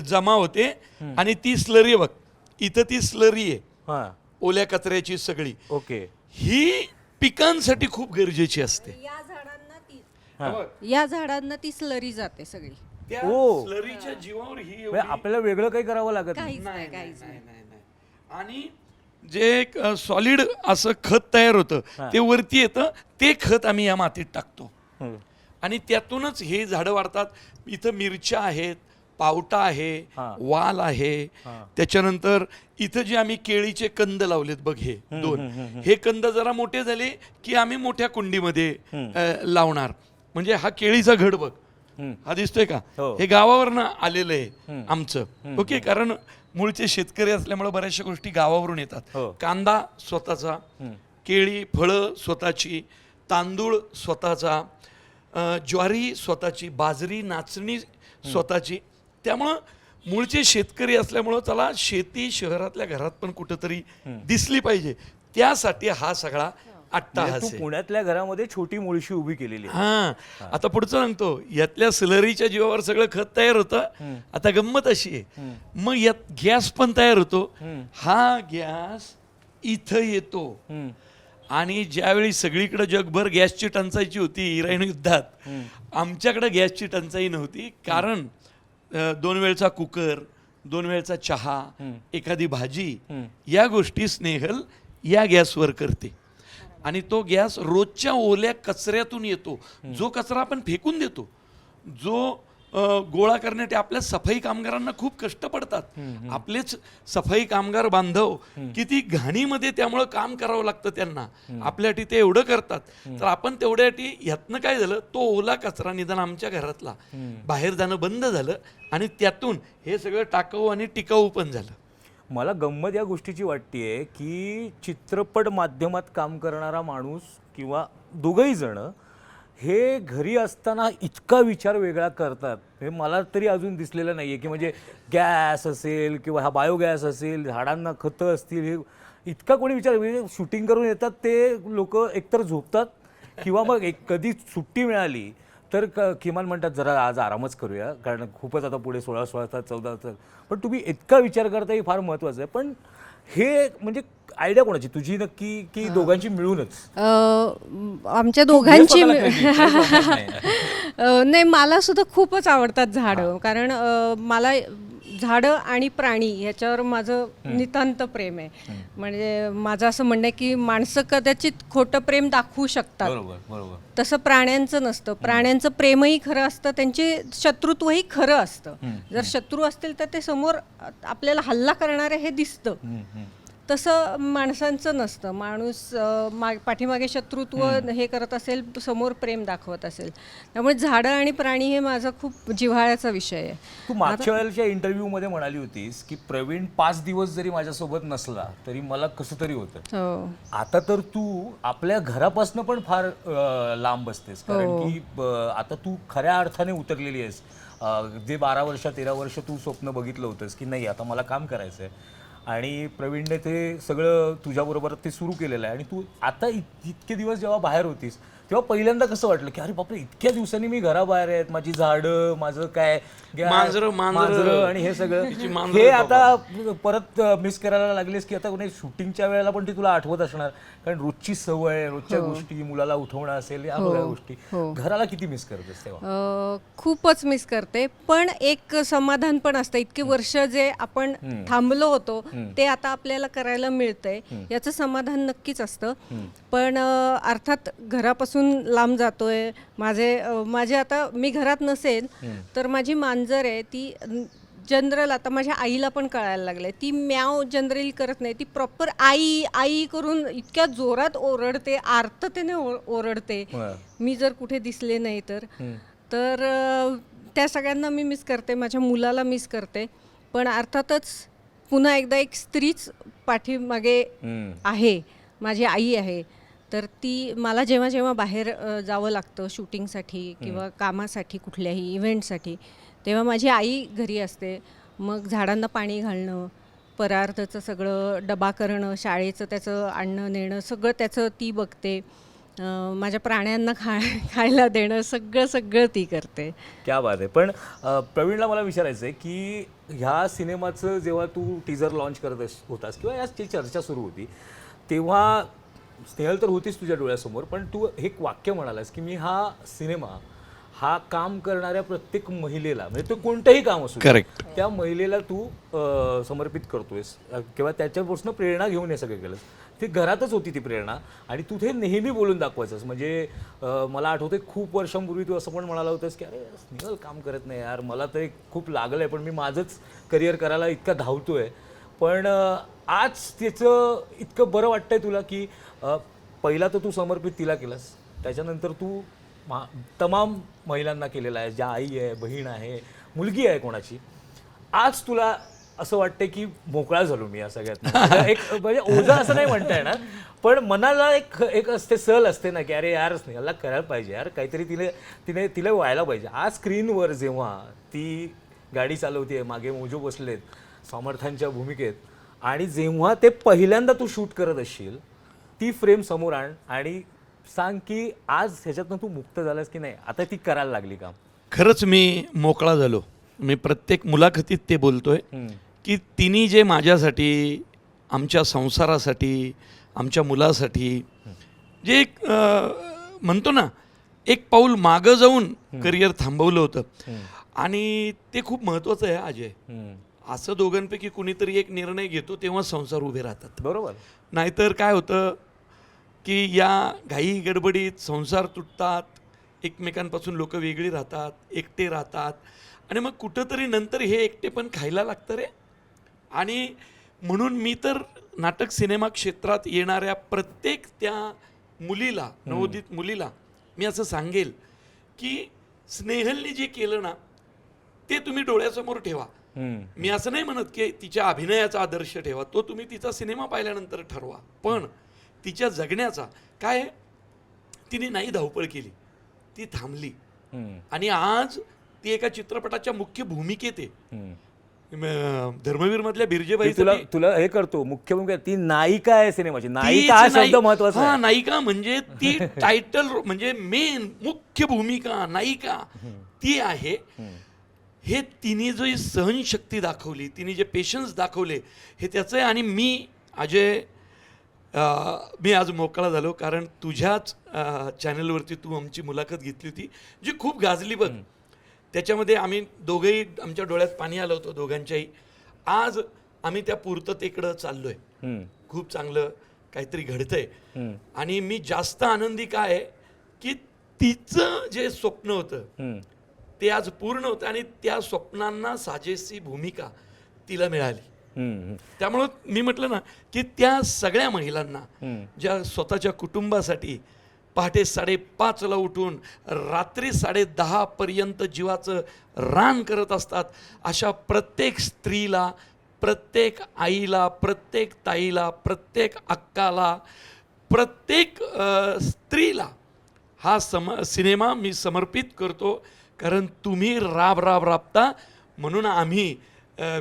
जमा होते आणि ती स्लरी बघ इथं, ती स्लरी आहे ओल्या कचऱ्याची सगळी. ओके. ही पिकांसाठी खूप गरजेची असते. या झाडांना ती स्लरी जाते सगळी. त्या ओ. स्लरीच्या जीवावर ही म्हणजे एवढी आपल्याला वेगळं काही करावं लागत नाही. काहीच नाही, काहीच नाही. आणि जे एक सॉलिड असं खत तयार होतं ते वरती येतं, ते खत आम्ही या मातीत टाकतो आणि त्यातूनच हे झाडं वाढतात. इथं मिरच्या आहेत, पावटा आहे, वाल आहे, त्याच्यानंतर इथं जे आम्ही केळीचे कंद लावलेत बघ, हे 2 हे कंद जरा मोठे झाले की आम्ही मोठ्या कुंडीमध्ये लावणार. म्हणजे हा केळीचा घड बघ, हा दिसतोय का, हे गावावरनं आलेलं आहे आमचं. ओके, कारण मूळचे शेतकरी असल्यामुळे बऱ्याचशा गोष्टी गावावरून येतात. कांदा स्वतःचा, केळी फळं स्वतःची, तांदूळ स्वतःचा, ज्वारी स्वतःची, बाजरी नाचणी स्वतःची. त्यामुळं मूळचे शेतकरी असल्यामुळं चला शेती शहरातल्या घरात पण कुठंतरी दिसली पाहिजे, त्यासाठी हा सगळा अट्टाहास आहे. पुण्यातल्या घरामध्ये छोटी मुळशी उभी केलेली आहे. हा, आता पुढचं सांगतो. यातल्या स्लरीच्या जीवावर सगळं खत तयार होतं. आता गंमत अशी आहे, मग यात गॅस पण तयार होतो. हा गॅस इथं येतो आणि ज्यावेळी सगळीकडे जगभर गॅसची टंचाईची होती इराण युद्धात, आमच्याकडे गॅसची टंचाई नव्हती. कारण 2 वेळचा कुकर, 2 वेळचा चहा, एखादी भाजी, या गोष्टी स्नेहल या गॅसवर करते. आणि तो गॅस रोजच्या ओल्या कचऱ्यातून येतो. जो कचरा आपण फेकून देतो, जो गोळा करण्यासाठी आपल्या सफाई कामगारांना खूप कष्ट पडतात. आपलेच सफाई कामगार बांधव किती घाणीमध्ये त्यामुळं काम करावं लागतं त्यांना, आपल्यासाठी ते एवढं करतात. तर आपण तेवढ्यासाठी ह्यातनं काय झालं, तो ओला कचरा निदान आमच्या घरातला बाहेर जाणं बंद झालं आणि त्यातून हे सगळं टाकाऊ आणि टिकाऊ पण झालं. मला गंमत या गोष्टीची वाटतेय की चित्रपट माध्यमात काम करणारा माणूस किंवा दोघंही जण हे घरी असताना इतका विचार वेगळा करतात हे मला तरी अजून दिसलेलं नाही आहे. की म्हणजे गॅस असेल किंवा हा बायोगॅस असेल, झाडांना खतं असतील, हे इतका कोणी विचार, म्हणजे शूटिंग करून येतात ते लोक एकतर झोपतात किंवा मग कधी सुट्टी मिळाली तर किमान म्हणतात जरा आज आरामच करूया, कारण खूपच आता पुढे 16 तास 14 तास. पण तुम्ही इतका विचार करता हे फार महत्त्वाचं आहे. पण हे म्हणजे आयडिया कोणाची, तुझी नक्की की दोघांची मिळूनच? आमच्या दोघांची नाही, मला सुद्धा खूपच आवडतात झाडं. कारण मला झाडं आणि प्राणी ह्याच्यावर माझं नितांत प्रेम आहे. म्हणजे माझं असं म्हणणं आहे की माणसं कदाचित खोटं प्रेम दाखवू शकतात, तसं प्राण्यांचं नसतं. प्राण्यांचं प्रेमही खरं असतं, त्यांचे शत्रुत्वही खरं असतं. जर शत्रू असतील तर ते समोर आपल्याला हल्ला करणारे हे दिसतं. तसं माणसांचं नसतं. माणूस पाठीमागे शत्रुत्व हे करत असेल, समोर प्रेम दाखवत असेल. त्यामुळे झाडं आणि प्राणी हे माझा खूप जिव्हाळ्याचा विषय आहे. तू मागच्या वेळेच्या इंटरव्ह्यूमध्ये म्हणाली होतीस की प्रवीण 5 दिवस जरी माझ्यासोबत नसला तरी मला कसं तरी होतं. आता तर तू आपल्या घरापासून पण फार लांब असतेस, कारण की आता तू खऱ्या अर्थाने उतरलेली आहेस. जे 12 वर्ष 13 वर्ष तू स्वप्न बघितलं होतंस की नाही आता मला काम करायचं आहे, आणि प्रवीणने ते सगळं तुझ्याबरोबर ते सुरू केलेलं आहे. आणि तू आता इतके दिवस जेव्हा बाहेर होतीस तेव्हा पहिल्यांदा कसं वाटलं की अरे बापरे, इतक्या दिवसांनी मी घराबाहेर आहेत, माझी झाडं, माझं काय मांजरं आणि हे सगळं, हे आता परत मिस करायला लागलेस की आता कोणी शूटिंगच्या वेळेला पण ती तुला आठवत असणार, कारण रोजची सवय, रोजच्या गोष्टी, मुलाला उठवणं असेल, या सगळ्या गोष्टी. घराला किती मिस करतेस तेव्हा? खूपच मिस करते, पण एक समाधान पण असतं. इतके वर्ष जे आपण थांबलो होतो ते आता आपल्याला करायला मिळतंय, याचं समाधान नक्कीच असतं. पण अर्थात घरापासून लांब जातोय. माझे आता मी घरात नसेल तर माझी मांजर आहे ती जनरल, आता माझ्या आईला पण कळायला लागलंय, ती म्याव जनरली करत नाही, ती प्रॉपर आई आई करून इतक्या जोरात ओरडते, आर्ततेने ओरडते मी जर कुठे दिसले नाही तर. त्या सगळ्यांना मी मिस करते, माझ्या मुलाला मिस करते. पण अर्थातच पुन्हा एकदा एक स्त्रीच पाठीमागे आहे, माझी आई आहे. तर ती मला जेव्हा जेव्हा बाहेर जावं लागतं शूटिंगसाठी किंवा कामासाठी, कुठल्याही इव्हेंटसाठी, तेव्हा माझी आई घरी असते. मग झाडांना पाणी घालणं, परार्थचं सगळं डबा करणं, शाळेचं त्याचं आणणं नेणं सगळं त्याचं ती बघते. माझ्या प्राण्यांना खायला देणं सगळं ती करते. क्या बात आहे. पण प्रवीणला मला विचारायचं आहे की ह्या सिनेमाचं जेव्हा तू टीजर लॉन्च करत होतास किंवा याची चर्चा सुरू होती तेव्हा स्नेहल तर होतीच तुझ्या डोळ्यासमोर, पण तू एक वाक्य म्हणालास की मी हा सिनेमा हा काम करणाऱ्या प्रत्येक महिलेला, म्हणजे तो कोणतंही काम असू दे, Correct. त्या महिलेला तू समर्पित करतोयस किंवा त्याच्यापासून प्रेरणा घेऊन हे सगळं केलंस. ती घरातच होती ती प्रेरणा आणि तू ते नेहमी बोलून दाखवायचंस. म्हणजे मला आठवतंय खूप वर्षांपूर्वी तू असं पण म्हणाला होतास की अरे स्नेहल काम करत नाही यार, मला तर खूप लागलं आहे, पण मी माझंच करिअर करायला इतका धावतोय. पण आज त्याचं इतकं बरं वाटतंय तुला की पहिला तर तू समर्पित तिला केलंस, त्याच्यानंतर तू तमाम महिलांना केलेला आहे, ज्या आई आहे, बहीण आहे, मुलगी आहे कोणाची. आज तुला असं वाटतंय की मोकळा झालो मी या सगळ्यात. एक म्हणजे ओझं असं नाही म्हणता येणार, पण मनाला एक असते, सल असते ना की अरे यार स्नेहलला करायला पाहिजे यार, काहीतरी तिला व्हायला पाहिजे. आज स्क्रीनवर जेव्हा ती गाडी चालवते, मागे मोजो बसलेत समर्थांच्या भूमिकेत, आणि जेव्हा ते पहिल्यांदा तू शूट करत असशील, ती फ्रेम समोर आण आणि सांग की आज ह्याच्यातनं तू मुक्त झालास की नाही, आता ती करायला लागली काम. खरंच मी मोकळा झालो. मी प्रत्येक मुलाखतीत ते बोलतोय की तिने जे माझ्यासाठी, आमच्या संसारासाठी, आमच्या मुलासाठी जे एक म्हणतो ना एक पाऊल मागं जाऊन करिअर थांबवलं होतं, आणि ते खूप महत्त्वाचं आहे अजय. असं दोघांपैकी कुणीतरी एक निर्णय घेतो तेव्हा संसार उभे राहतात. बरोबर. नाहीतर काय होतं की या घाई गडबडीत संसार तुटतात, एकमेकांपासून लोक वेगळी राहतात, एकटे राहतात, आणि मग कुठंतरी नंतर हे एकटे पण खायला लागतं रे. आणि म्हणून मी तर नाटक सिनेमा क्षेत्रात येणाऱ्या प्रत्येक त्या मुलीला, नवोदित मुलीला मी असं सांगेल की स्नेहलने जे केलं ना ते तुम्ही डोळ्यासमोर ठेवा. मी असं नाही म्हणत की तिच्या अभिनयाचा आदर्श ठेवा, तो तुम्ही तिचा सिनेमा पाहिल्यानंतर ठरवा, पण तिच्या जगण्याचा काय, तिने नाही धावपळ केली, ती थांबली, आणि आज ती एका चित्रपटाच्या मुख्य भूमिकेत आहे. धर्मवीर मधल्या बिरजेबाई तुला हे करतो, मुख्य भूमिका ती नायिका आहे सिनेमाची. नायिका हा शब्द महत्वाचा आहे. नायिका म्हणजे ती टायटल, म्हणजे मेन मुख्य भूमिका नायिका ती आहे. हे तिने जो सहनशक्ती दाखवली, तिने जे पेशन्स दाखवले, हे त्याचं आहे. आणि मी आज मोकळा झालो कारण तुझ्याच चॅनलवरती तू आमची मुलाखत घेतली होती जी खूप गाजली बघ. त्याच्यामध्ये आम्ही दोघंही, आमच्या डोळ्यात पाणी आलं होतं दोघांच्याही. आज आम्ही त्या पूर्ततेकडं चाललोय. खूप चांगलं काहीतरी घडतंय. आणि मी जास्त आनंदी काय आहे की तिचं जे स्वप्न होतं ते आज पूर्ण होतं, आणि त्या स्वप्नांना साजेशी भूमिका तिला मिळाली. त्यामुळं मी म्हटलं ना की त्या सगळ्या महिलांना ज्या स्वतःच्या कुटुंबासाठी पहाटे 5:30 उठून रात्री 10:30 पर्यंत जीवाचं रान करत असतात, अशा प्रत्येक स्त्रीला, प्रत्येक आईला, प्रत्येक ताईला, प्रत्येक अक्काला, प्रत्येक स्त्रीला हा सिनेमा मी समर्पित करतो. कारण तुम्ही राबता, म्हणून आम्ही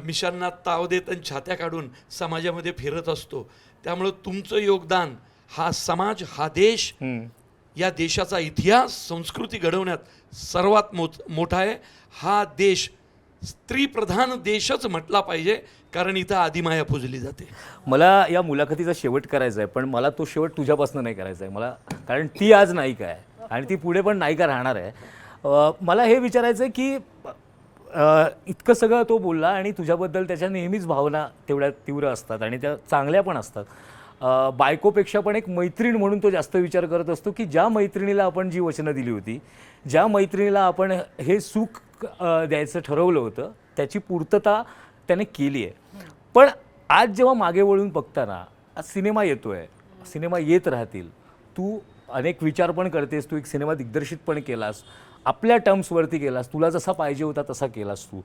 मिशांना ताव देत आणि छात्या काढून समाजामध्ये फिरत असतो. त्यामुळं तुमचं योगदान हा समाज, हा देश, या देशाचा इतिहास, संस्कृती घडवण्यात सर्वात मोठा आहे. हा देश स्त्रीप्रधान देशच म्हटला पाहिजे, कारण इथं आदिमाया पूजली जाते. मला या मुलाखतीचा शेवट करायचा आहे, पण मला तो शेवट तुझ्यापासून नाही करायचा आहे मला, कारण ती आज नायिका आहे आणि ती पुढे पण नायिका राहणार आहे. मला हे विचारायचं आहे की इतकं सगळं तो बोलला आणि तुझ्याबद्दल त्याच्या नेहमीच भावना तेवढ्या तीव्र असतात आणि त्या चांगल्या पण असतात. बायकोपेक्षा पण एक मैत्रीण म्हणून तो जास्त विचार करत असतो की ज्या मैत्रिणीला आपण जी वचनं दिली होती, ज्या मैत्रिणीला आपण हे सुख द्यायचं ठरवलं होतं, त्याची पूर्तता त्याने केली आहे. पण आज जेव्हा मागे वळून बघताना आज सिनेमा येतो आहे, सिनेमा येत राहतील, तू अनेक विचार पण करतेस, तू एक सिनेमा दिग्दर्शित पण केलास, आपल्या टर्म्सवरती केलास, तुला जसा पाहिजे होता तसा केलास तू,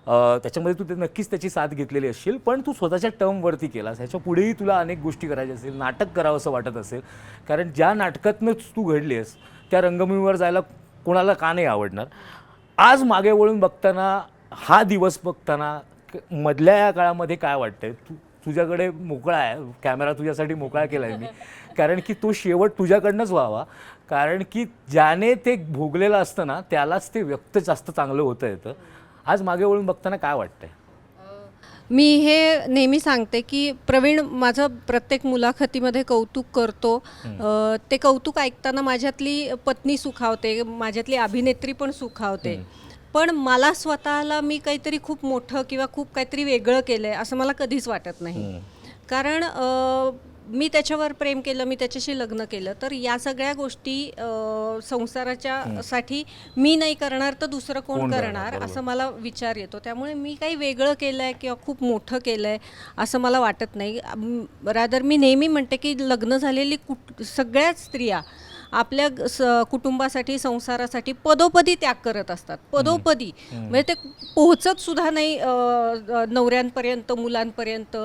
त्याच्यामध्ये तू नक्कीच त्याची साथ घेतलेली असशील, पण तू स्वतःच्या टर्मवरती केलास. ह्याच्या पुढेही तुला अनेक गोष्टी करायच्या असेल, नाटक करावं असं वाटत असेल, कारण ज्या नाटकातनंच तू घडलीस त्या रंगभूमीवर जायला कोणाला का नाही आवडणार. आज मागे वळून बघताना, हा दिवस बघताना, मधल्या या काळामध्ये काय वाटतंय? तुझ्याकडे मोकळा आहे कॅमेरा, तुझ्यासाठी मोकळा केला आहे मी, कारण की तो शेवट तुझ्याकडनंच व्हावा, कारण की ज्याने ते भोगलेलं असतं ना त्यालाच ते व्यक्त जास्त चांगलं होतं येतं. आज मागे वळून बघताना काय वाटतंय? मी हे नेहमी सांगते की प्रवीण माझं प्रत्येक मुलाखतीमध्ये कौतुक करतो. ते कौतुक ऐकताना माझ्यातली पत्नी सुखावते, माझ्यातली अभिनेत्री पण सुखावते. पण मला स्वतःला मी काहीतरी खूप मोठं किंवा खूप काहीतरी वेगळं केलं आहे असं मला कधीच वाटत नाही. कारण मी त्याच्यावर प्रेम केलं, मी त्याच्याशी लग्न केलं, तर या सगळ्या गोष्टी संसाराच्या साठी मी नाही करणार तर दुसरं कोण करणार असं मला विचार येतो. त्यामुळे मी काही वेगळं केलं आहे किंवा खूप मोठं केलं आहे असं मला वाटत नाही. रादर मी नेहमी म्हणते की लग्न झालेली सगळ्याच स्त्रिया आपल्या कुटुंबासाठी, संसारासाठी पदोपदी त्याग करत असतात. पदोपदी म्हणजे ते पोहोचत सुद्धा नाही नवऱ्यांपर्यंत, मुलांपर्यंत,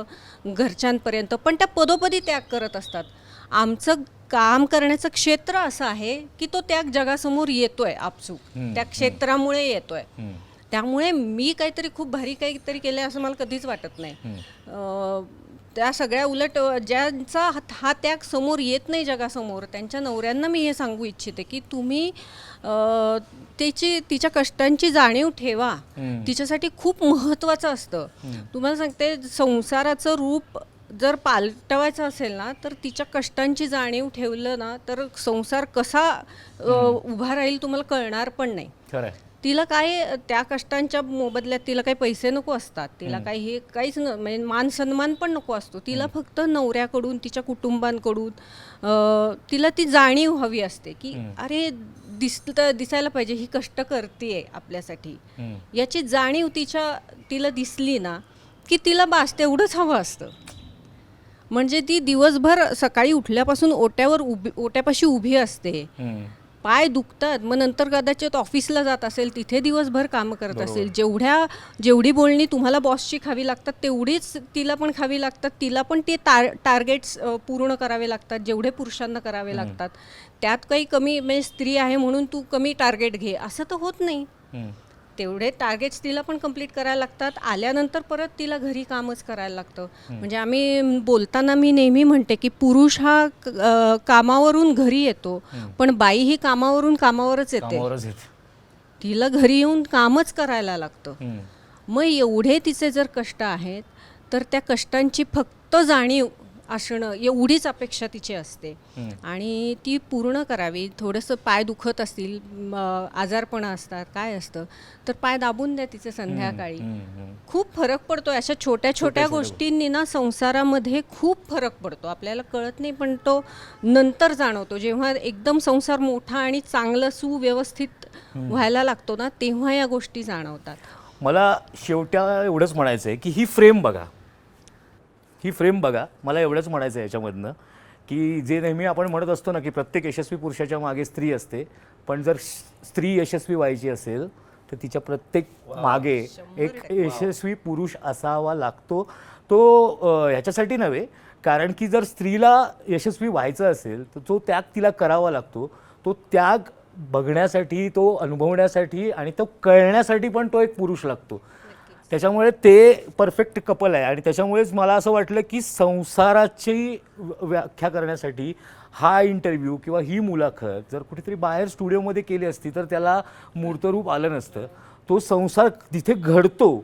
घरच्यांपर्यंत, पण त्या पदोपदी त्याग करत असतात. आमचं काम करण्याचं क्षेत्र असं आहे की तो त्याग जगासमोर येतोय आपसूक, त्या क्षेत्रामुळे येतोय. त्यामुळे मी काहीतरी खूप भारी काहीतरी केलं असं मला कधीच वाटत नाही. त्या सगळ्या उलट ज्यांचा हा त्याग समोर येत नाही जगासमोर, त्यांच्या नवऱ्यांना मी हे सांगू इच्छिते की तुम्ही तिच्या कष्टांची जाणीव ठेवा. तिच्यासाठी खूप महत्त्वाचं असतं. तुम्हाला सांगते, संसाराचं रूप जर पालटवायचं असेल ना तर तिच्या कष्टांची जाणीव ठेवलं ना तर संसार कसा उभा राहील तुम्हाला कळणार पण नाही. तिला काय त्या कष्टांच्या मोबदल्यात तिला काही पैसे नको असतात, तिला काही हे काहीच म्हणजे मान सन्मान पण नको असतो. तिला फक्त नवऱ्याकडून, तिच्या कुटुंबांकडून तिला ती जाणीव हवी असते की अरे दिसायला पाहिजे ही कष्ट करतेय आपल्यासाठी, याची जाणीव तिला दिसली ना की तिला बास तेवढंच हवं असतं. म्हणजे ती दिवसभर सकाळी उठल्यापासून ओट्यापाशी उभी असते, पाय दुखतात, मग नंतर कदाचित ऑफिसला जात असेल, तिथे दिवसभर कामं करत असेल. जेवढी बोलणी तुम्हाला बॉसची खावी लागतात तेवढीच तिला पण खावी लागतात. तिला पण ते टार्गेट्स पूर्ण करावे लागतात जेवढे पुरुषांना करावे लागतात. त्यात काही कमी म्हणजे स्त्री आहे म्हणून तू कमी टार्गेट घे असं तर होत नाही. तेवढे टार्गेट्स तिला पण कंप्लीट करायला लागतात. आल्यानंतर परत तिला घरी कामच करायला लागतं. म्हणजे आम्ही बोलताना मी नेहमी म्हणते की पुरुष हा कामावरून घरी येतो, पण बाई ही कामावरच येते. तिला घरी येऊन कामच करायला लागतं. मग एवढे तिचे जर कष्ट आहेत तर त्या कष्टांची फक्त जाणीव असणं एवढीच अपेक्षा तिची असते आणि ती पूर्ण करावी. थोडंसं पाय दुखत असतील, आजारपणा असतात, काय असतं तर पाय दाबून द्या तिचे संध्याकाळी. खूप फरक पडतो. अशा छोट्या छोट्या गोष्टींनी ना संसारामध्ये खूप फरक पडतो. आपल्याला कळत नाही पण तो नंतर जाणवतो. जेव्हा एकदम संसार मोठा आणि चांगलं सुव्यवस्थित व्हायला लागतो ना तेव्हा या गोष्टी जाणवतात. मला शेवट्या एवढंच म्हणायचं आहे की ही फ्रेम बघा, मला एवढंच म्हणायचं आहे याच्यामधनं की जे नेहमी आपण म्हणत असतो ना की प्रत्येक यशस्वी पुरुषाच्या मागे स्त्री असते, पण जर स्त्री यशस्वी व्हायची असेल तर तिच्या प्रत्येक मागे एक यशस्वी पुरुष असावा लागतो. तो ह्याच्यासाठी नव्हे, कारण की जर स्त्रीला यशस्वी व्हायचं असेल तर तो त्याग तिला करावा लागतो. तो त्याग बघण्यासाठी, तो अनुभवण्यासाठी आणि तो कळण्यासाठी पण तो एक पुरुष लागतो. त्याच्यामुळे ते परफेक्ट कपल आहे. आणि त्याच्यामुळेच मला असं वाटलं की संसाराची व्याख्या करण्यासाठी हा इंटरव्ह्यू किंवा ही मुलाखत जर कुठेतरी बाहेर स्टुडिओमध्ये केली असती तर त्याला मूर्तरूप आलं नसतं. तो संसार जिथे घडतो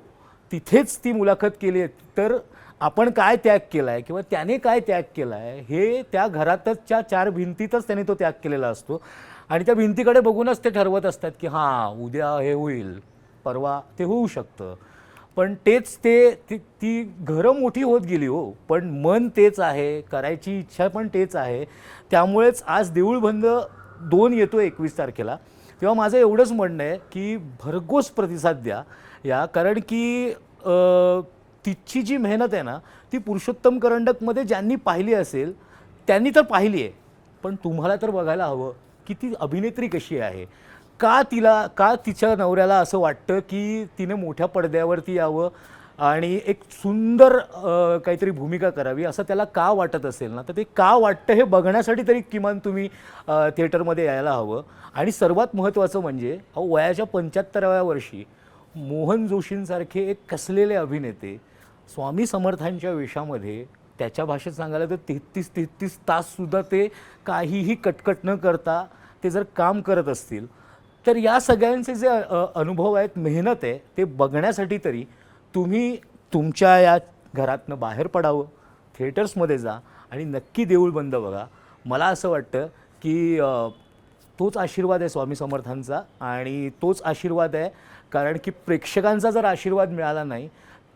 तिथेच ती मुलाखत केली आहे. तर आपण काय त्याग केला आहे किंवा त्याने काय त्याग केला आहे हे त्या घरातच्या 4 भिंतीतच त्याने तो त्याग केलेला असतो. आणि त्या भिंतीकडे बघूनच ते ठरवत असतात की हां उद्या हे होईल, परवा ते होऊ शकतं. पण तेच ती घरं मोठी होत गेली हो, पण मन तेच आहे, करायची इच्छा पण तेच आहे. त्यामुळेच आज देऊळबंद 2 येतो 21 तारखेला. तेव्हा माझं एवढंच म्हणणं आहे की भरघोस प्रतिसाद द्या या, कारण की तिची जी मेहनत आहे ना ती पुरुषोत्तम करंडकमध्ये ज्यांनी पाहिली असेल त्यांनी तर पाहिली आहे, पण तुम्हाला तर बघायला हवं की ती अभिनेत्री कशी आहे. का तिच्या नवऱ्याला असं वाटतं की तिने मोठ्या पडद्यावरती यावं आणि एक सुंदर काहीतरी भूमिका करावी असं त्याला का वाटत असेल ना, तर ते का वाटतं हे बघण्यासाठी तरी किमान तुम्ही थिएटरमध्ये यायला हवं. आणि सर्वात महत्त्वाचं म्हणजे वयाच्या 75व्या वर्षी मोहन जोशींसारखे एक कसलेले अभिनेते स्वामी समर्थांच्या वेशामध्ये, त्याच्या भाषेत सांगायला तर 33 ताससुद्धा ते काहीही कटकट न करता ते जर काम करत असतील तर या सगळ्यांचे जे अनुभव आहेत, मेहनत आहे, ते बघण्यासाठी तरी तुम्ही तुमच्या या घरातनं बाहेर पडावं, थिएटर्समध्ये जा आणि नक्की देऊळ बंद बघा. मला असं वाटतं की तोच आशीर्वाद आहे स्वामी समर्थांचा आणि तोच आशीर्वाद आहे, कारण की प्रेक्षकांचा जर आशीर्वाद मिळाला नाही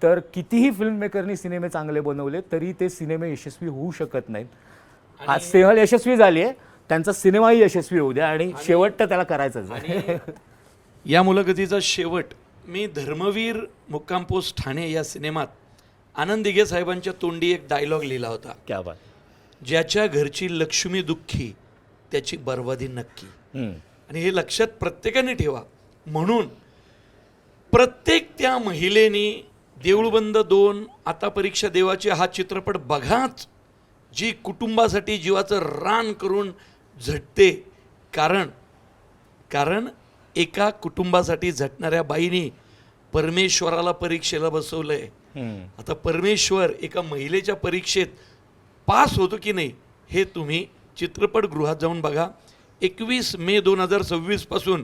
तर कितीही फिल्ममेकरनी सिनेमे चांगले बनवले तरी ते सिनेमे यशस्वी होऊ शकत नाहीत. आज स्नेहल यशस्वी झाली आहे, त्यांचा सिनेमाही यशस्वी होऊ द्या आणि शेवट तर त्याला करायचंच आहे. या मुलाखतीचा शेवट मी धर्मवीर मुक्काम पोस्ट ठाणे या सिनेमात आनंद दिघे साहेबांच्या तोंडी एक डायलॉग लिहिला होता. क्या बात. ज्याच्या घरची लक्ष्मी दुःखी त्याची बर्बादी नक्की. आणि हे लक्षात प्रत्येकाने ठेवा. म्हणून प्रत्येक त्या महिलेनी देऊळबंद 2 आता परीक्षा देवाची हा चित्रपट बघाच, जी कुटुंबासाठी जीवाचं रान करून झटते. कारण एका कुटुंबासाठी झटणाऱ्या बाईनी परमेश्वराला परीक्षेला बसवलंय. आता परमेश्वर एका महिलेच्या परीक्षेत पास होतो की नाही हे तुम्ही चित्रपटगृहात जाऊन बघा. 21 मे 2026 पासून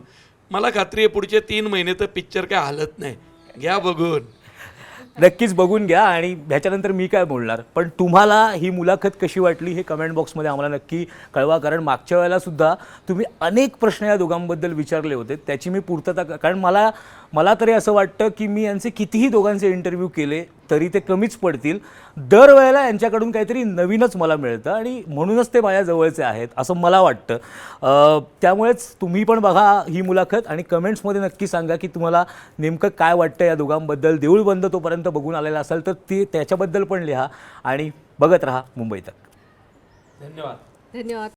मला खात्री आहे पुढचे 3 महिने तर पिक्चर काय हालत नाही. घ्या बघून. नक्कीच बघून घ्या. आणि ह्याच्यानंतर मी काय बोलणार, पण तुम्हाला ही मुलाखत कशी वाटली हे कमेंट बॉक्समध्ये आम्हाला नक्की कळवा. कारण मागच्या वेळेला सुद्धा तुम्ही अनेक प्रश्न या दोघांबद्दल विचारले होते, त्याची मी पूर्तता कारण मला तरी असं वाटतं की मी यांचे कितीही दोघांचे इंटरव्ह्यू केले तरी ते कमीच पडतील. दरवेळेला यांच्याकडून काहीतरी नवीनच मला मिळतं आणि म्हणूनच ते माझ्या जवळचे आहेत असं मला वाटतं. त्यामुळेच तुम्ही पण बघा ही मुलाखत आणि कमेंट्समध्ये नक्की सांगा की तुम्हाला नेमकं काय वाटतं या दोघांबद्दल. देऊळ बंद तोपर्यंत बघून आलेला असाल तर ते त्याच्याबद्दल पण लिहा आणि बघत राहा मुंबई तक. धन्यवाद. धन्यवाद.